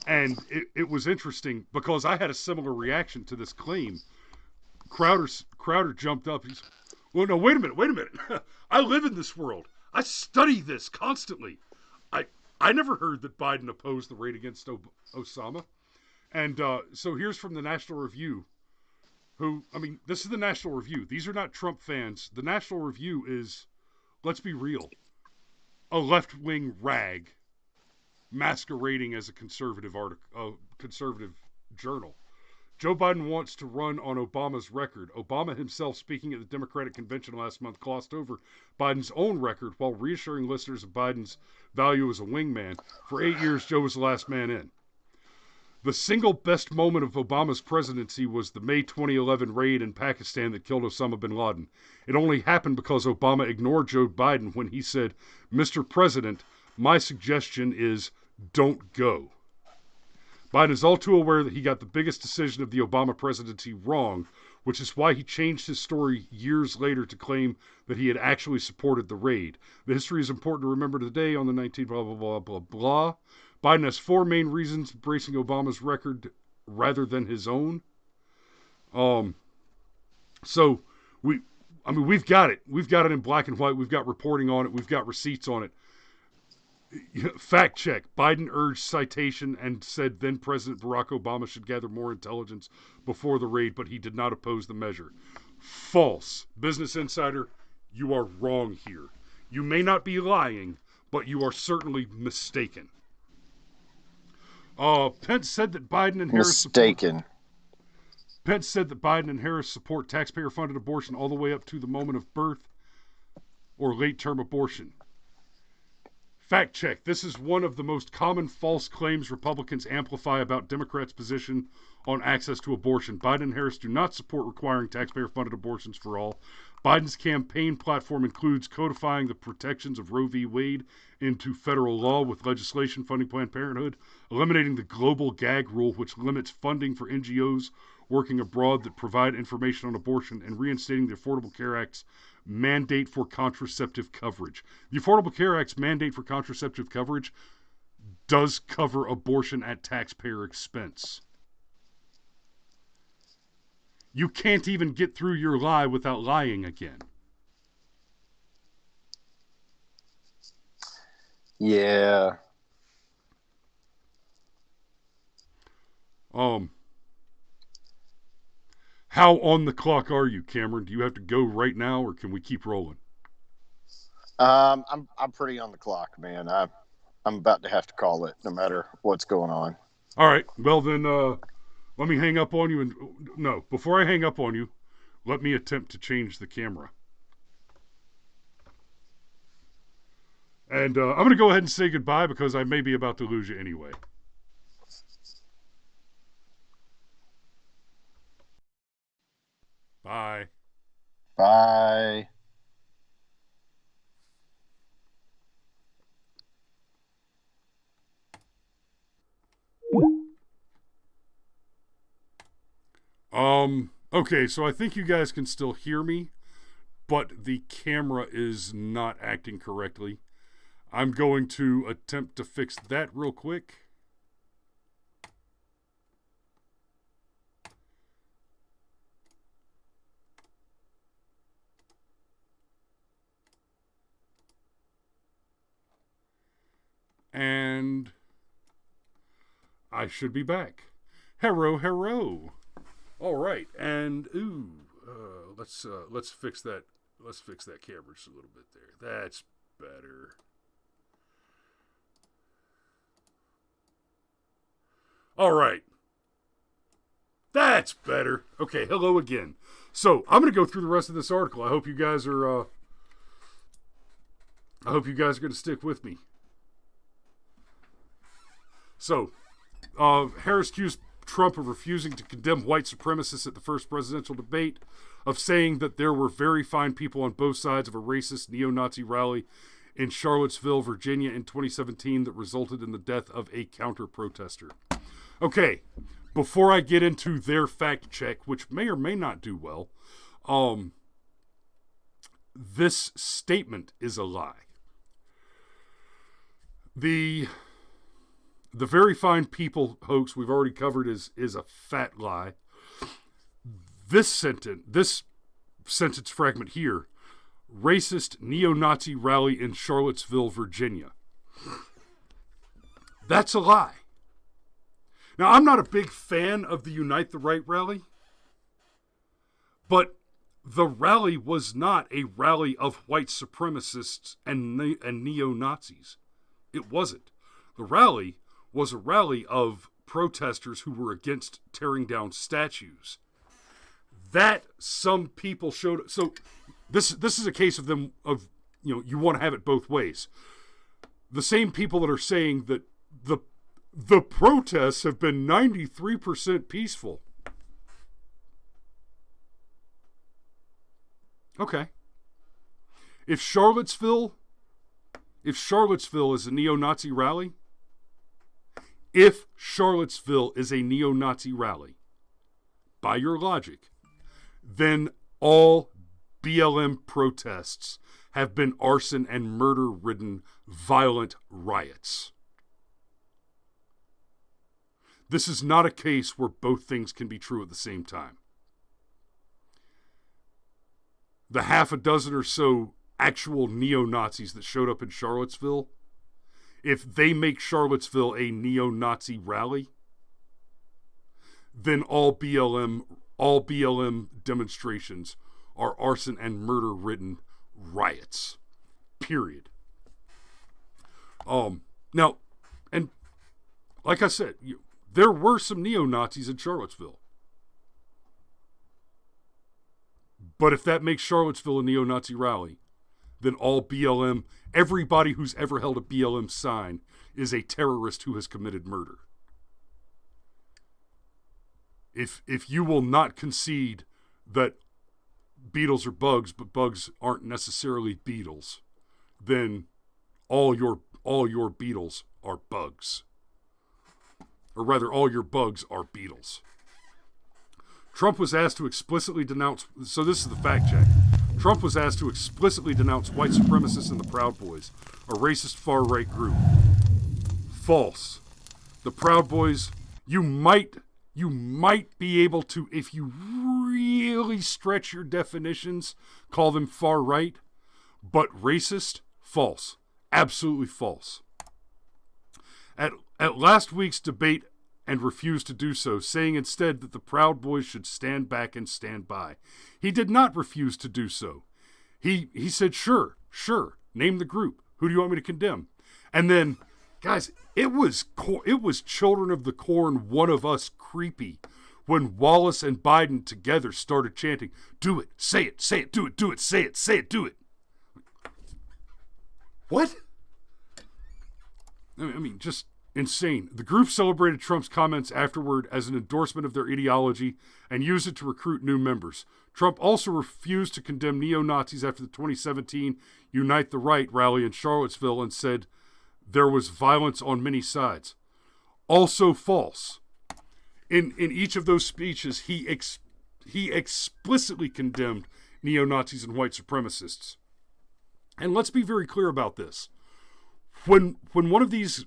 And it was interesting because I had a similar reaction to this claim. Crowder jumped up. He's, well, no, wait a minute. I live in this world. I study this constantly. I never heard that Biden opposed the raid against Osama. And so here's from the National Review. This is the National Review. These are not Trump fans. The National Review is, let's be real, a left-wing rag masquerading as a conservative journal. Joe Biden wants to run on Obama's record. Obama himself, speaking at the Democratic convention last month, glossed over Biden's own record while reassuring listeners of Biden's value as a wingman. For 8 years, Joe was the last man in. The single best moment of Obama's presidency was the May 2011 raid in Pakistan that killed Osama bin Laden. It only happened because Obama ignored Joe Biden when he said, "Mr. President, my suggestion is don't go." Biden is all too aware that he got the biggest decision of the Obama presidency wrong, which is why he changed his story years later to claim that he had actually supported the raid. The history is important to remember today on the 19th, blah, blah, blah, blah, blah. Biden has 4 main reasons embracing Obama's record rather than his own. So we've got it. We've got it in black and white. We've got reporting on it. We've got receipts on it. Fact check. Biden urged citation and said then President Barack Obama should gather more intelligence before the raid, but he did not oppose the measure. False. Business Insider, you are wrong here. You may not be lying, but you are certainly mistaken. Pence said that Biden and Harris Pence said that Biden and Harris support taxpayer-funded abortion all the way up to the moment of birth or late-term abortion. Fact check. This is one of the most common false claims Republicans amplify about Democrats' position on access to abortion. Biden and Harris do not support requiring taxpayer-funded abortions for all. Biden's campaign platform includes codifying the protections of Roe v. Wade into federal law with legislation funding Planned Parenthood, eliminating the global gag rule, which limits funding for NGOs working abroad that provide information on abortion, and reinstating the Affordable Care Act's mandate for contraceptive coverage. The Affordable Care Act's mandate for contraceptive coverage does cover abortion at taxpayer expense. You can't even get through your lie without lying again. Yeah. How on the clock are you, Cameron? Do you have to go right now, or can we keep rolling? I'm pretty on the clock, man. I'm about to have to call it, no matter what's going on. All right. Well then, let me hang up on you. No, before I hang up on you, let me attempt to change the camera. And I'm going to go ahead and say goodbye because I may be about to lose you anyway. Bye. Bye. Okay, so I think you guys can still hear me, but the camera is not acting correctly. I'm going to attempt to fix that real quick. And I should be back. Hello. All right, and let's fix that. Let's fix that camera just a little bit there. That's better. All right, that's better. Okay, hello again. So I'm going to go through the rest of this article. I hope you guys are. I hope you guys are going to stick with me. So, Harris accused Trump of refusing to condemn white supremacists at the first presidential debate, of saying that there were very fine people on both sides of a racist neo-Nazi rally in Charlottesville, Virginia in 2017 that resulted in the death of a counter-protester. Okay, before I get into their fact check, which may or may not do well, this statement is a lie. The very fine people hoax we've already covered is a fat lie. This sentence fragment here, racist neo-Nazi rally in Charlottesville, Virginia. That's a lie. Now, I'm not a big fan of the Unite the Right rally, but the rally was not a rally of white supremacists and neo-Nazis. It wasn't. The rally was a rally of protesters who were against tearing down statues. That some people showed. So this is a case of them of, you want to have it both ways. The same people that are saying that the protests have been 93% peaceful. Okay. If Charlottesville is a neo-Nazi rally, by your logic, then all BLM protests have been arson and murder-ridden violent riots. This is not a case where both things can be true at the same time. The half a dozen or so actual neo-Nazis that showed up in Charlottesville, if they make Charlottesville a neo-Nazi rally, then all BLM demonstrations are arson and murder-ridden riots. Period. Now, and like I said, there were some neo-Nazis in Charlottesville. But if that makes Charlottesville a neo-Nazi rally, then all BLM, everybody who's ever held a BLM sign is a terrorist who has committed murder. If you will not concede that beetles are bugs, but bugs aren't necessarily beetles, then all your beetles are bugs. Or rather, all your bugs are beetles. Trump was asked to explicitly denounce, so this is the fact check. Trump was asked to explicitly denounce white supremacists and the Proud Boys, a racist far-right group. False. The Proud Boys, you might be able to, if you really stretch your definitions, call them far-right, but racist? False. Absolutely false. At last week's debate, and refused to do so, saying instead that the Proud Boys should stand back and stand by. He did not refuse to do so. He said, sure, name the group. Who do you want me to condemn? And then, guys, it was Children of the Corn, One of Us creepy when Wallace and Biden together started chanting, do it, say it, do it, say it, do it. What? I mean, just insane. The group celebrated Trump's comments afterward as an endorsement of their ideology and used it to recruit new members. Trump also refused to condemn neo-Nazis after the 2017 Unite the Right rally in Charlottesville and said there was violence on many sides. Also false. In each of those speeches, he explicitly condemned neo-Nazis and white supremacists. And let's be very clear about this. When one of these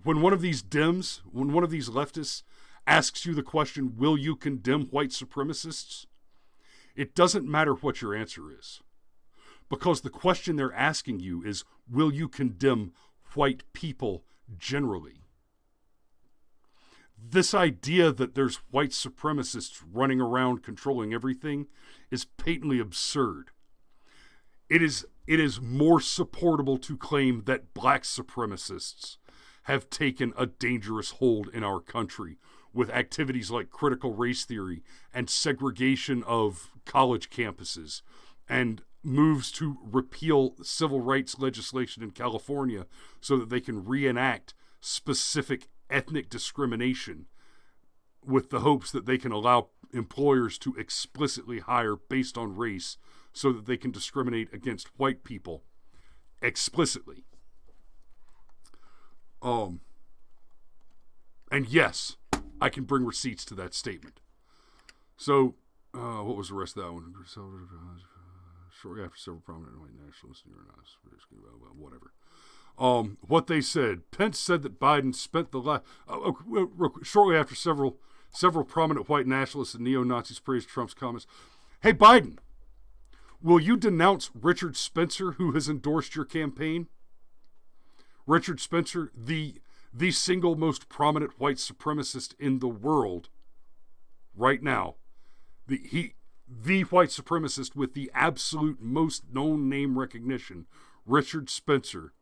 leftists asks you the question, will you condemn white supremacists? It doesn't matter what your answer is. Because the question they're asking you is, will you condemn white people generally? This idea that there's white supremacists running around controlling everything is patently absurd. It is more supportable to claim that black supremacists have taken a dangerous hold in our country with activities like critical race theory and segregation of college campuses and moves to repeal civil rights legislation in California so that they can reenact specific ethnic discrimination with the hopes that they can allow employers to explicitly hire based on race so that they can discriminate against white people explicitly. And yes, I can bring receipts to that statement. So, what was the rest of that one? Shortly after several prominent white nationalists, whatever. What they said. Pence said that Biden spent the last... shortly after several prominent white nationalists and neo-Nazis praised Trump's comments. Hey, Biden, will you denounce Richard Spencer, who has endorsed your campaign? Richard Spencer, the single most prominent white supremacist in the world right now. The white supremacist with the absolute most known name recognition, Richard Spencer,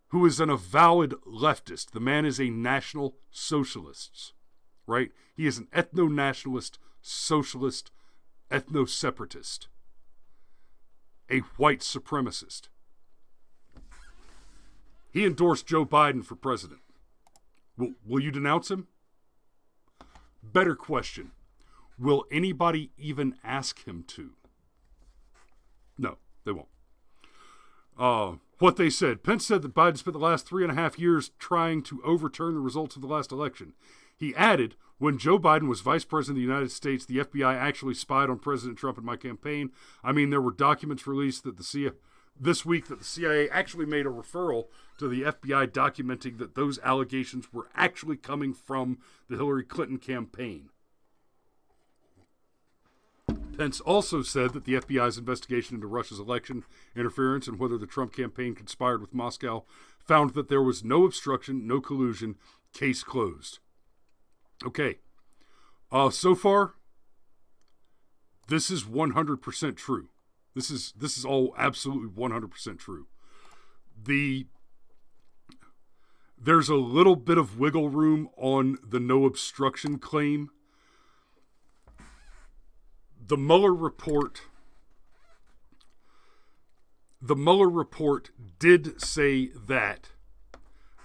who is an avowed leftist. The man is a national socialist, right? He is an ethno-nationalist, socialist, ethno-separatist, a white supremacist. He endorsed Joe Biden for president. Will you denounce him? Better question. Will anybody even ask him to? No, they won't. What they said. Pence said that Biden spent the last 3.5 years trying to overturn the results of the last election. He added, when Joe Biden was vice president of the United States, the FBI actually spied on President Trump and my campaign. I mean, there were documents released that this week that the CIA actually made a referral to the FBI documenting that those allegations were actually coming from the Hillary Clinton campaign. Pence also said that the FBI's investigation into Russia's election interference and whether the Trump campaign conspired with Moscow found that there was no obstruction, no collusion, case closed. Okay. So far, this is 100% true. This is all absolutely 100% true. There's a little bit of wiggle room on the no obstruction claim. The Mueller report did say that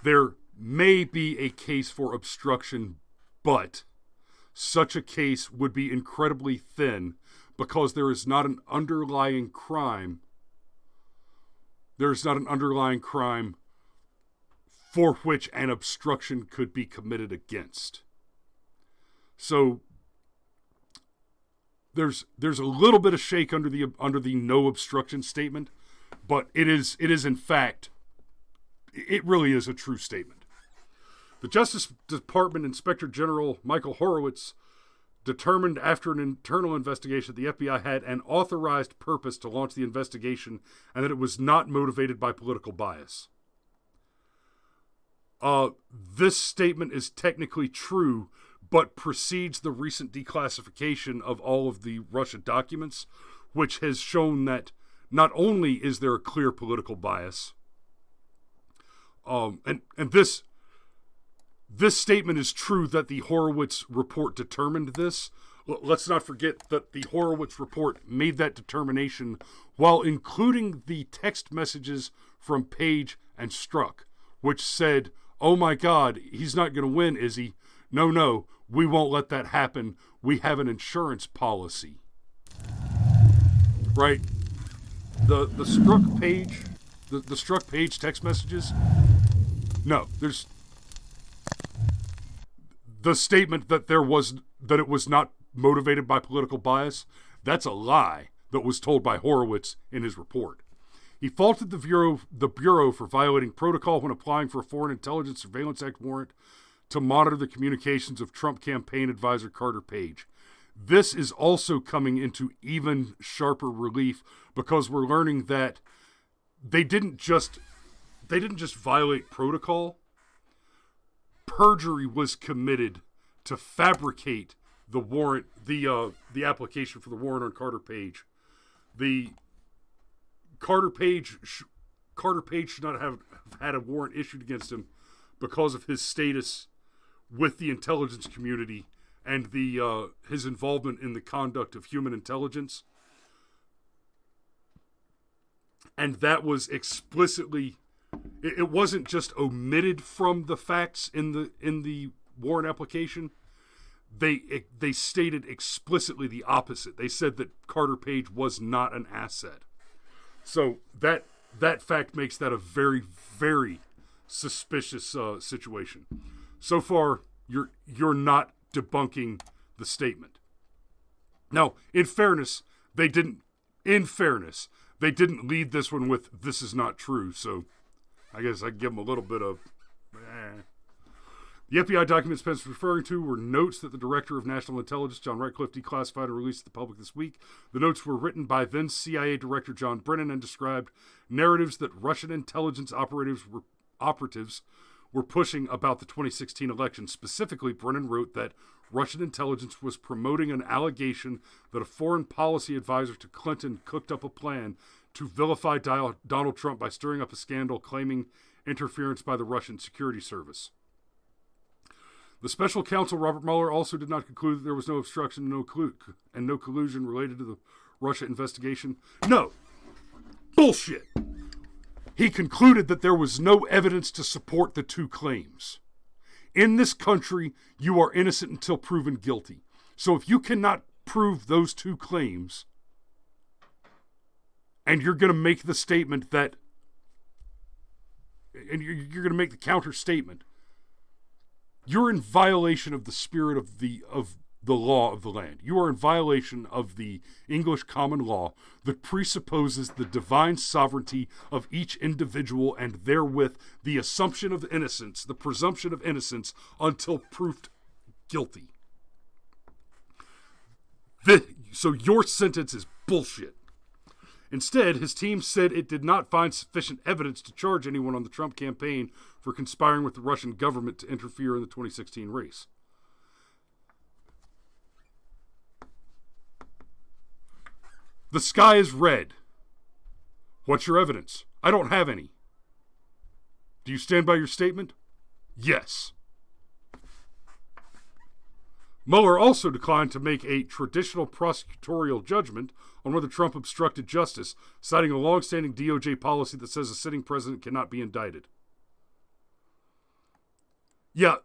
there may be a case for obstruction, but such a case would be incredibly thin because there is not an underlying crime. There is not an underlying crime for which an obstruction could be committed against. So there's a little bit of shake under the no obstruction statement, but it is in fact, it really is a true statement. The Justice Department Inspector General Michael Horowitz determined after an internal investigation that the FBI had an authorized purpose to launch the investigation and that it was not motivated by political bias. This statement is technically true, but precedes the recent declassification of all of the Russia documents, which has shown that not only is there a clear political bias, and this statement is true that the Horowitz report determined this. Let's not forget that the Horowitz report made that determination while including the text messages from Page and Strzok, which said, oh my God, he's not going to win, is he? No, we won't let that happen. We have an insurance policy. Right? The Strzok Page, the Strzok Page text messages, no, there's the statement that it was not motivated by political bias. That's a lie that was told by Horowitz in his report. He faulted the Bureau for violating protocol when applying for a Foreign Intelligence Surveillance Act warrant to monitor the communications of Trump campaign advisor Carter Page. This is also coming into even sharper relief because we're learning that they didn't just violate protocol. Perjury was committed to fabricate the warrant, the application for the warrant on Carter Page. Carter Page should not have had a warrant issued against him because of his status with the intelligence community and his involvement in the conduct of human intelligence. And that was explicitly, it wasn't just omitted from the facts in the warrant application. They stated explicitly the opposite. They said that Carter Page was not an asset. So that fact makes that a very, very suspicious situation. So far, you're not debunking the statement. Now, in fairness, they didn't lead this one with "this is not true." So I guess I give him a little bit of... The FBI documents Pence was referring to were notes that the Director of National Intelligence, John Ratcliffe, declassified and released to the public this week. The notes were written by then CIA Director John Brennan and described narratives that Russian intelligence operatives were pushing about the 2016 election. Specifically, Brennan wrote that Russian intelligence was promoting an allegation that a foreign policy advisor to Clinton cooked up a plan to vilify Donald Trump by stirring up a scandal claiming interference by the Russian security service. The special counsel, Robert Mueller, also did not conclude that there was no obstruction and no collusion related to the Russia investigation. No. Bullshit. He concluded that there was no evidence to support the two claims. In this country, you are innocent until proven guilty. So if you cannot prove those two claims, and you're going to make the statement that, and you're going to make the counter statement, you're in violation of the spirit of the law of the land. You are in violation of the English common law that presupposes the divine sovereignty of each individual and therewith the assumption of innocence, the presumption of innocence until proved guilty. So your sentence is bullshit. Instead, his team said it did not find sufficient evidence to charge anyone on the Trump campaign for conspiring with the Russian government to interfere in the 2016 race. The sky is red. What's your evidence? I don't have any. Do you stand by your statement? Yes. Mueller also declined to make a traditional prosecutorial judgment on whether Trump obstructed justice, citing a long-standing DOJ policy that says a sitting president cannot be indicted. Yeah,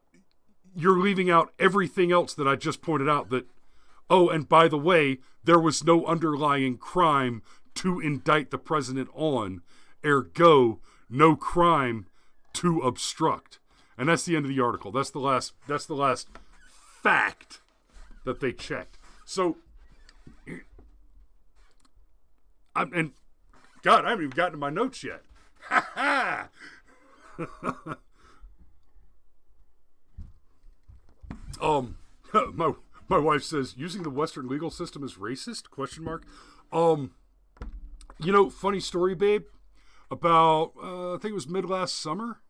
you're leaving out everything else that I just pointed out that, oh, and by the way, there was no underlying crime to indict the president on, ergo, no crime to obstruct. And that's the end of the article. That's the last fact that they checked. So, and God, I haven't even gotten to my notes yet. Ha ha! My wife says using the Western legal system is racist? ? You know, funny story, babe. About I think it was mid last summer.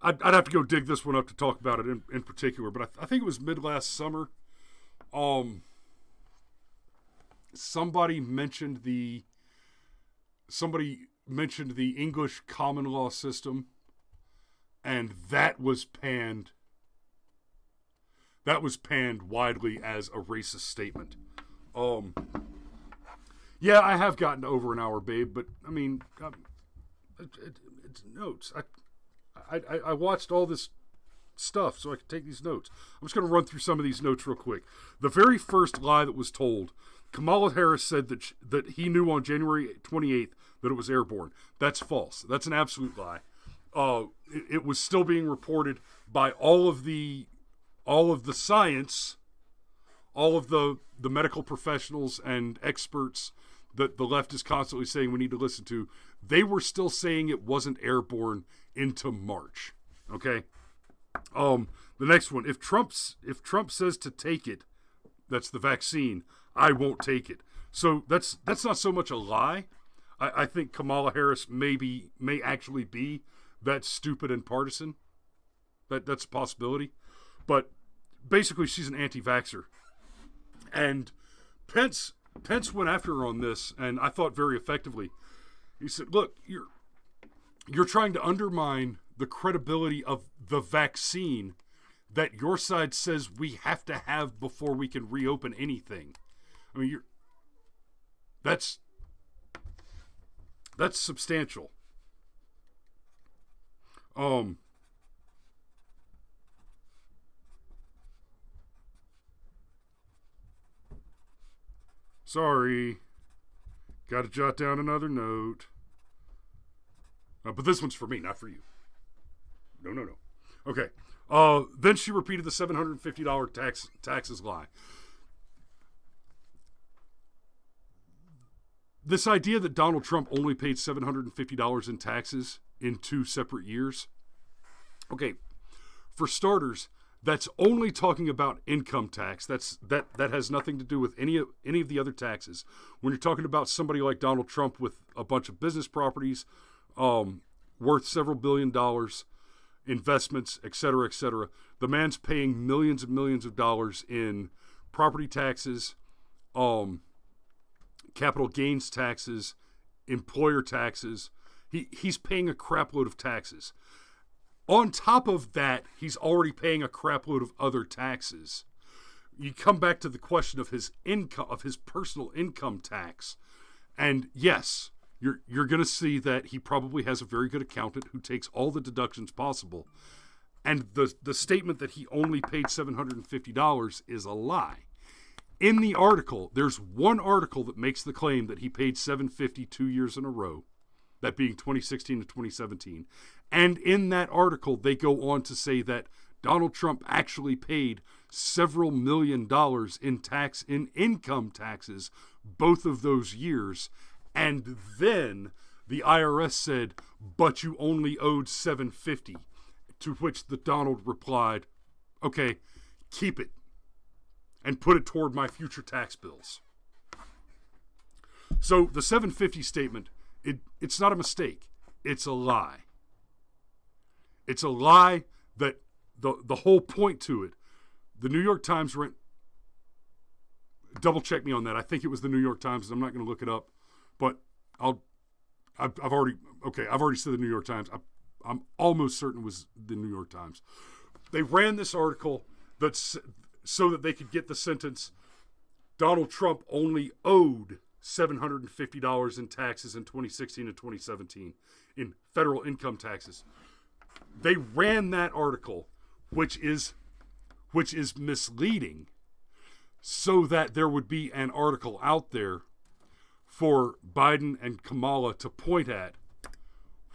I'd have to go dig this one up to talk about it in particular, but I think it was mid last summer. Somebody mentioned the English common law system, and that was panned widely as a racist statement. Yeah, I have gotten to over an hour, babe, but I mean, it's notes. I watched all this stuff so I could take these notes. I'm just going to run through some of these notes real quick. The very first lie that was told, Kamala Harris said that he knew on January 28th that it was airborne. That's false. That's an absolute lie. It was still being reported by all of the science, all of the medical professionals and experts that the left is constantly saying we need to listen to. They were still saying it wasn't airborne into March. Okay. The next one, if Trump says to take it, that's the vaccine, I won't take it. So that's not so much a lie. I think Kamala Harris may actually be that stupid and partisan. That's a possibility. But basically she's an anti-vaxxer. And Pence went after her on this, and I thought very effectively. He said, look, you're trying to undermine the credibility of the vaccine that your side says we have to have before we can reopen anything. I mean, that's substantial. Sorry. Got to jot down another note. But this one's for me, not for you. No. Okay. Then she repeated the $750 taxes lie. This idea that Donald Trump only paid $750 in taxes in 2 separate years. Okay, for starters, that's only talking about income tax. That has nothing to do with any of the other taxes. When you're talking about somebody like Donald Trump with a bunch of business properties worth several $billion, investments, et cetera, the man's paying millions and millions of dollars in property taxes, capital gains taxes, employer taxes. He's paying a crap load of taxes. On top of that, he's already paying a crap load of other taxes. You come back to the question of his income, of his personal income tax. And yes, you're going to see that he probably has a very good accountant who takes all the deductions possible. And the statement that he only paid $750 is a lie. In the article, there's one article that makes the claim that he paid $750 2 years in a row, that being 2016 to 2017. And in that article, they go on to say that Donald Trump actually paid several $1 million in income taxes both of those years. And then the IRS said, but you only owed $750, to which the Donald replied, okay, keep it and put it toward my future tax bills. So the $750 statement, it's not a mistake. It's a lie. It's a lie that the whole point to it, the New York Times double check me on that. I think it was the New York Times. I'm not going to look it up, but I've already said the New York Times. I'm almost certain it was the New York Times. They ran this article so that they could get the sentence, Donald Trump only owed $750 in taxes in 2016 and 2017 in federal income taxes. They ran that article, which is misleading, so that there would be an article out there for Biden and Kamala to point at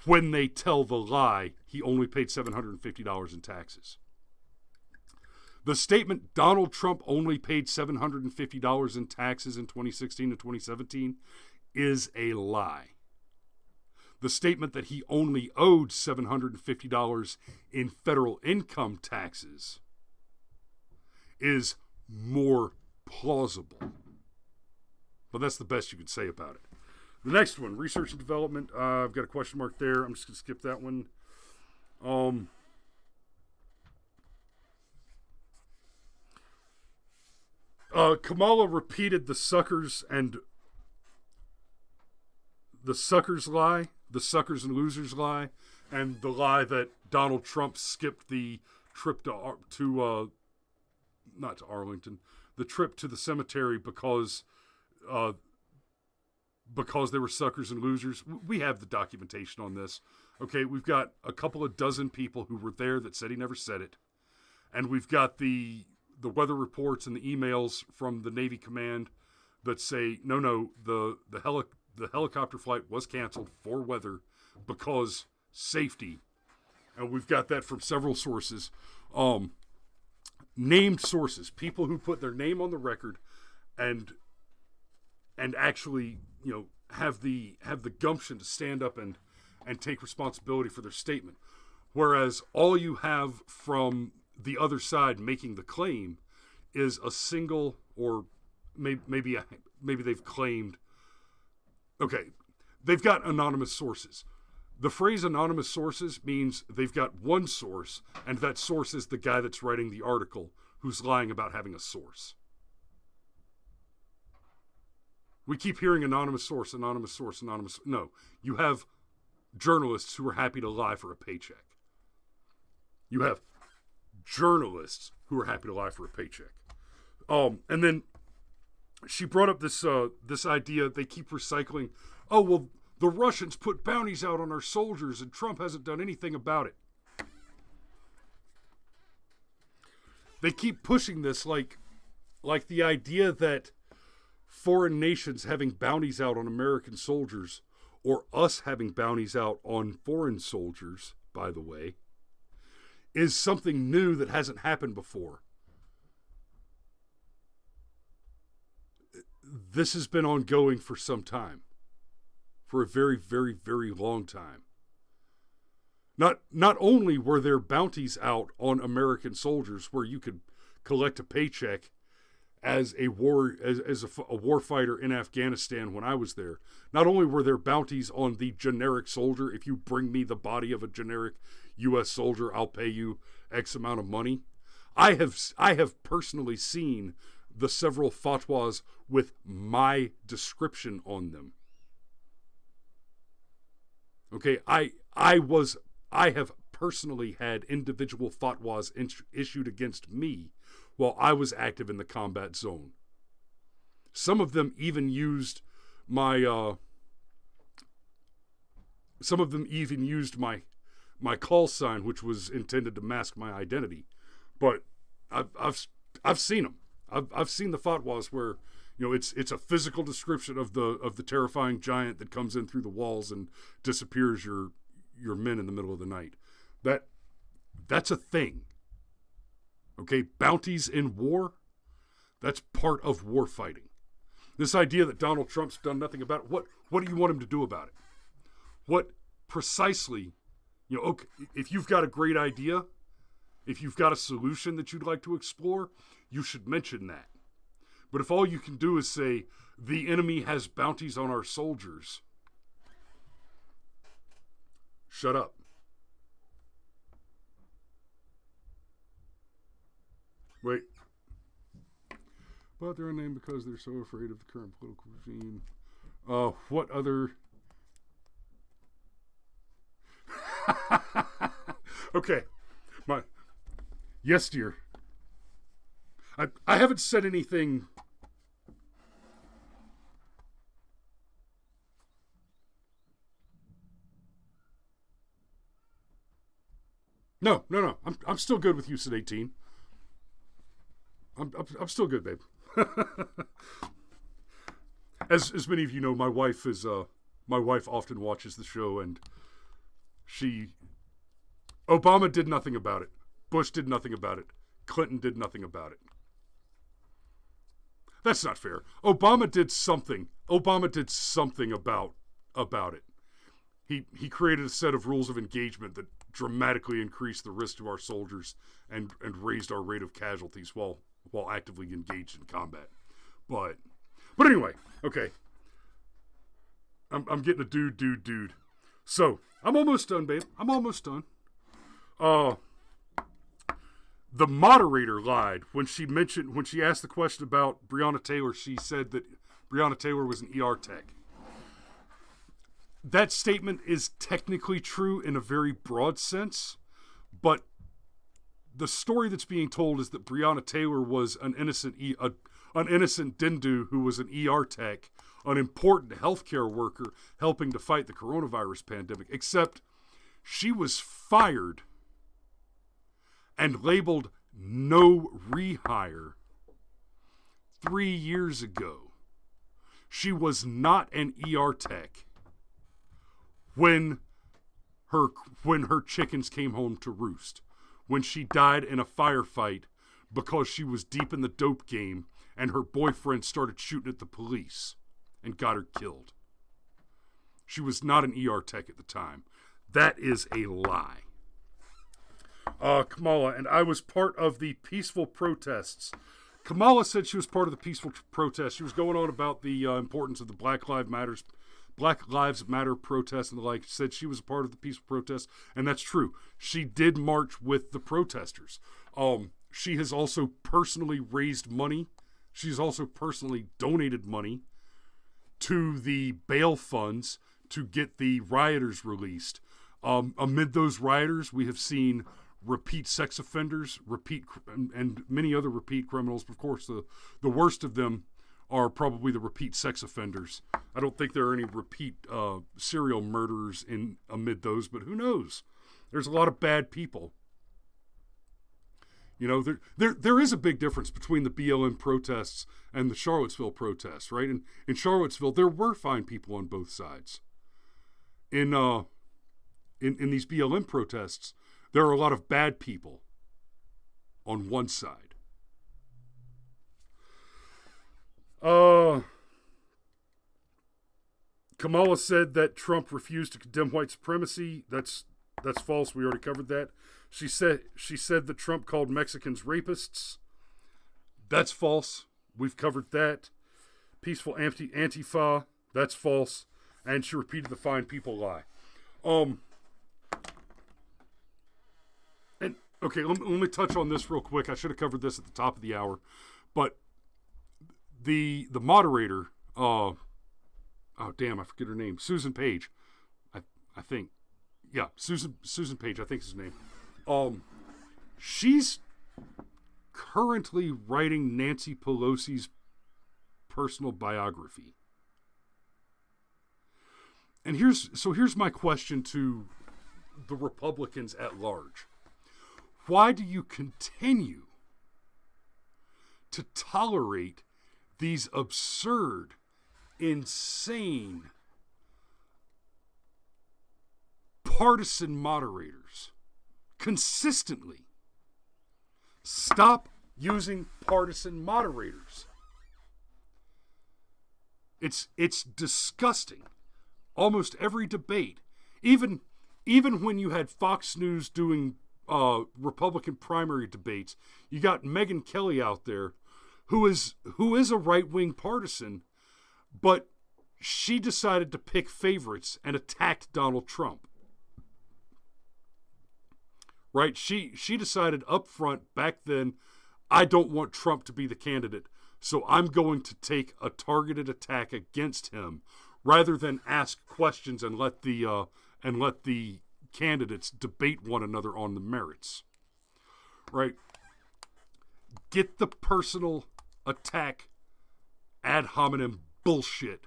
when they tell the lie he only paid $750 in taxes. The statement Donald Trump only paid $750 in taxes in 2016 to 2017 is a lie. The statement that he only owed $750 in federal income taxes is more plausible. But that's the best you could say about it. The next one, research and development. I've got a question mark there. I'm just going to skip that one. Kamala repeated the suckers and lie, the suckers and losers lie, and the lie that Donald Trump skipped the trip not to Arlington, the trip to the cemetery because they were suckers and losers. We have the documentation on this. Okay, we've got a couple of dozen people who were there that said he never said it, and we've got the weather reports and the emails from the Navy command that say no, the helicopter flight was canceled for weather because safety, and we've got that from several sources, named sources, people who put their name on the record and actually, have the gumption to stand up and take responsibility for their statement. Whereas all you have from the other side making the claim is a single, or maybe they've claimed, okay, they've got anonymous sources. The phrase anonymous sources means they've got one source, and that source is the guy that's writing the article who's lying about having a source. We keep hearing anonymous source, anonymous source, anonymous. No, you have journalists who are happy to lie for a paycheck. You have journalists who are happy to lie for a paycheck. And then she brought up this idea they keep recycling. Oh, well, the Russians put bounties out on our soldiers and Trump hasn't done anything about it. They keep pushing this like the idea that foreign nations having bounties out on American soldiers, or us having bounties out on foreign soldiers, by the way, is something new that hasn't happened before. This has been ongoing for some time. For a very, very, very long time. Not only were there bounties out on American soldiers where you could collect a paycheck as a war fighter in Afghanistan when I was there. Not only were there bounties on the generic soldier, if you bring me the body of a generic U.S. soldier, I'll pay you X amount of money. I have personally seen the several fatwas with my description on them. Okay, I have personally had individual fatwas issued against me while I was active in the combat zone. Some of them even used my call sign, which was intended to mask my identity. But I've seen them. I've seen the fatwas where, you know, it's a physical description of the terrifying giant that comes in through the walls and disappears your men in the middle of the night. That's a thing. Okay, bounties in war, that's part of war fighting. This idea that Donald Trump's done nothing about it, what do you want him to do about it? What precisely, you know, okay, if you've got a great idea, if you've got a solution that you'd like to explore, you should mention that. But if all you can do is say, the enemy has bounties on our soldiers, shut up. Wait. But they're unnamed because they're so afraid of the current political regime. What other... Okay. Yes, dear. I haven't said anything... No. I'm still good with use at 18. I'm still good, babe. As many of you know, my wife often watches the show, and Obama did nothing about it. Bush did nothing about it. Clinton did nothing about it. That's not fair. Obama did something. Obama did something about it. He created a set of rules of engagement that dramatically increased the risk to our soldiers and raised our rate of casualties while actively engaged in combat. But anyway, okay. I'm getting a dude. So, I'm almost done, babe. I'm almost done. The moderator lied when she asked the question about Breonna Taylor. She said that Breonna Taylor was an ER tech. That statement is technically true in a very broad sense, but the story that's being told is that Breonna Taylor was an innocent Dindu who was an ER tech, an important healthcare worker helping to fight the coronavirus pandemic, except she was fired and labeled no rehire 3 years ago. She was not an ER tech when her chickens came home to roost, when she died in a firefight because she was deep in the dope game and her boyfriend started shooting at the police and got her killed. She was not an ER tech at the time. That is a lie. Kamala, and I was part of the peaceful protests. Kamala said she was part of the peaceful protests. She was going on about the importance of the Black Lives Matter protests and the like. She said she was a part of the peaceful protests, and that's true. She did march with the protesters. She has also personally raised money. She's also personally donated money to the bail funds to get the rioters released. Amid those rioters, we have seen repeat sex offenders, and many other repeat criminals. Of course, the worst of them are probably the repeat sex offenders. I don't think there are any repeat serial murderers amid those, but who knows? There's a lot of bad people. You know, there is a big difference between the BLM protests and the Charlottesville protests, right? And in Charlottesville, there were fine people on both sides. In these BLM protests, there are a lot of bad people on one side. Kamala said that Trump refused to condemn white supremacy. That's That's false. We already covered that. She said that Trump called Mexicans rapists. That's false. We've covered that. Peaceful Antifa. That's false. And she repeated the fine people lie. And okay, let me touch on this real quick. I should have covered this at the top of the hour, but the moderator, oh damn, I forget her name, Susan Page, I think, yeah, Susan Page, I think is his name. She's currently writing Nancy Pelosi's personal biography. And here's my question to the Republicans at large. Why do you continue to tolerate these absurd, insane, partisan moderators consistently? Stop using partisan moderators. It's disgusting. Almost every debate, even when you had Fox News doing Republican primary debates, you got Megyn Kelly out there, who is a right-wing partisan, but she decided to pick favorites and attacked Donald Trump. Right? She decided up front back then, I don't want Trump to be the candidate, so I'm going to take a targeted attack against him rather than ask questions and let the candidates debate one another on the merits. Right? Get the personal attack ad hominem bullshit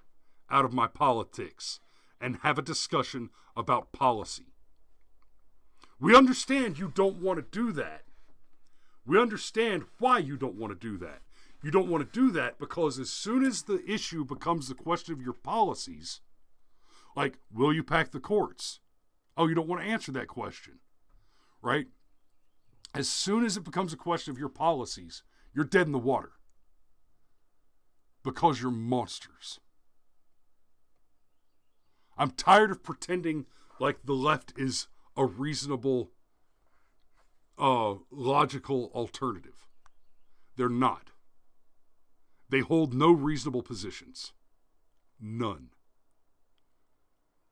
out of my politics and have a discussion about policy. We understand you don't want to do that. We understand why you don't want to do that. You don't want to do that because as soon as the issue becomes the question of your policies, like, will you pack the courts? Oh, you don't want to answer that question, right? As soon as it becomes a question of your policies, you're dead in the water because you're monsters. I'm tired of pretending like the left is a reasonable, logical alternative. They're not. They hold no reasonable positions. None.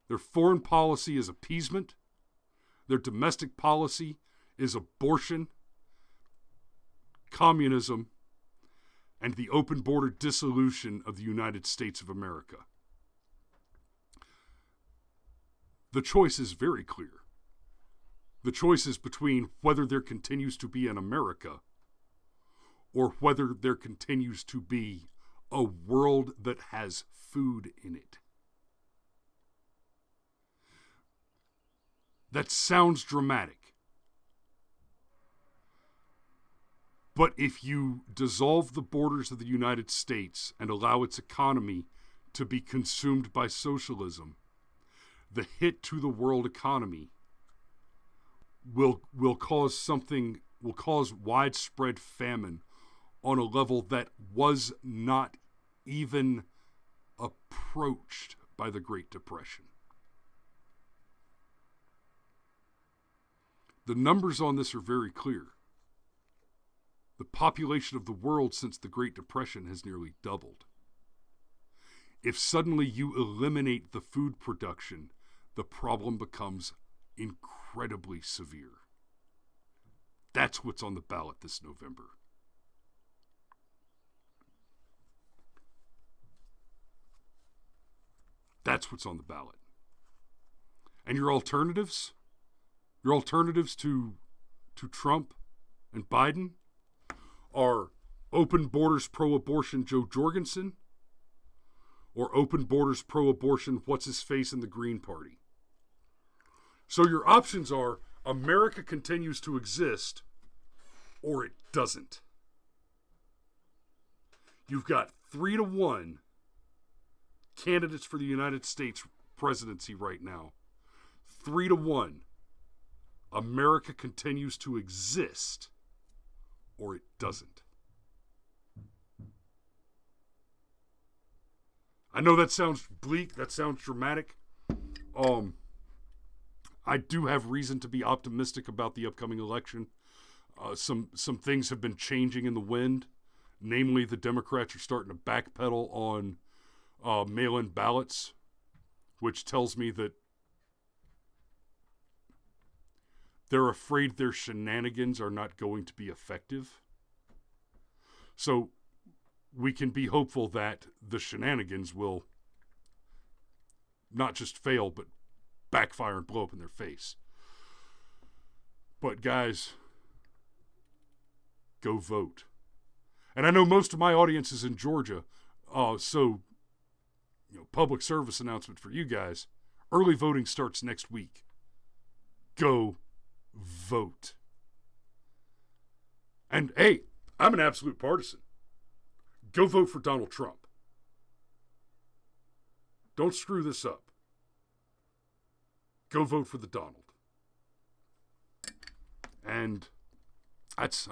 Their foreign policy is appeasement. Their domestic policy is abortion, communism, and the open border dissolution of the United States of America. The choice is very clear. The choice is between whether there continues to be an America or whether there continues to be a world that has food in it. That sounds dramatic. But if you dissolve the borders of the United States and allow its economy to be consumed by socialism, the hit to the world economy will cause widespread famine on a level that was not even approached by the Great Depression. The numbers on this are very clear. The population of the world since the Great Depression has nearly doubled. If suddenly you eliminate the food production, the problem becomes incredibly severe. That's what's on the ballot this November. That's what's on the ballot. And your alternatives? Your alternatives to Trump and Biden are open borders pro-abortion Joe Jorgensen or open borders pro-abortion what's-his-face in the Green Party. So your options are America continues to exist or it doesn't. You've got 3-1 candidates for the United States presidency right now. 3-1. America continues to exist or it doesn't. I know that sounds bleak, that sounds dramatic. I do have reason to be optimistic about the upcoming election. Some things have been changing in the wind. Namely, the Democrats are starting to backpedal on mail-in ballots, which tells me that they're afraid their shenanigans are not going to be effective. So we can be hopeful that the shenanigans will not just fail, but backfire and blow up in their face. But guys, go vote. And I know most of my audience is in Georgia, so public service announcement for you guys. Early voting starts next week. Go vote. And hey, I'm an absolute partisan. Go vote for Donald Trump. Don't screw this up. Go vote for the Donald. And that's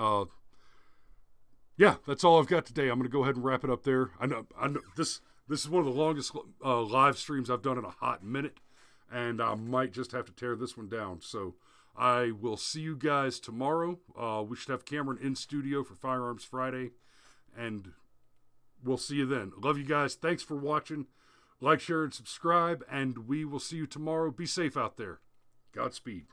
that's all I've got today. I'm going to go ahead and wrap it up there. I know this is one of the longest live streams I've done in a hot minute, and I might just have to tear this one down. So I will see you guys tomorrow. We should have Cameron in studio for Firearms Friday, and we'll see you then. Love you guys. Thanks for watching. Like, share, and subscribe, and we will see you tomorrow. Be safe out there. Godspeed.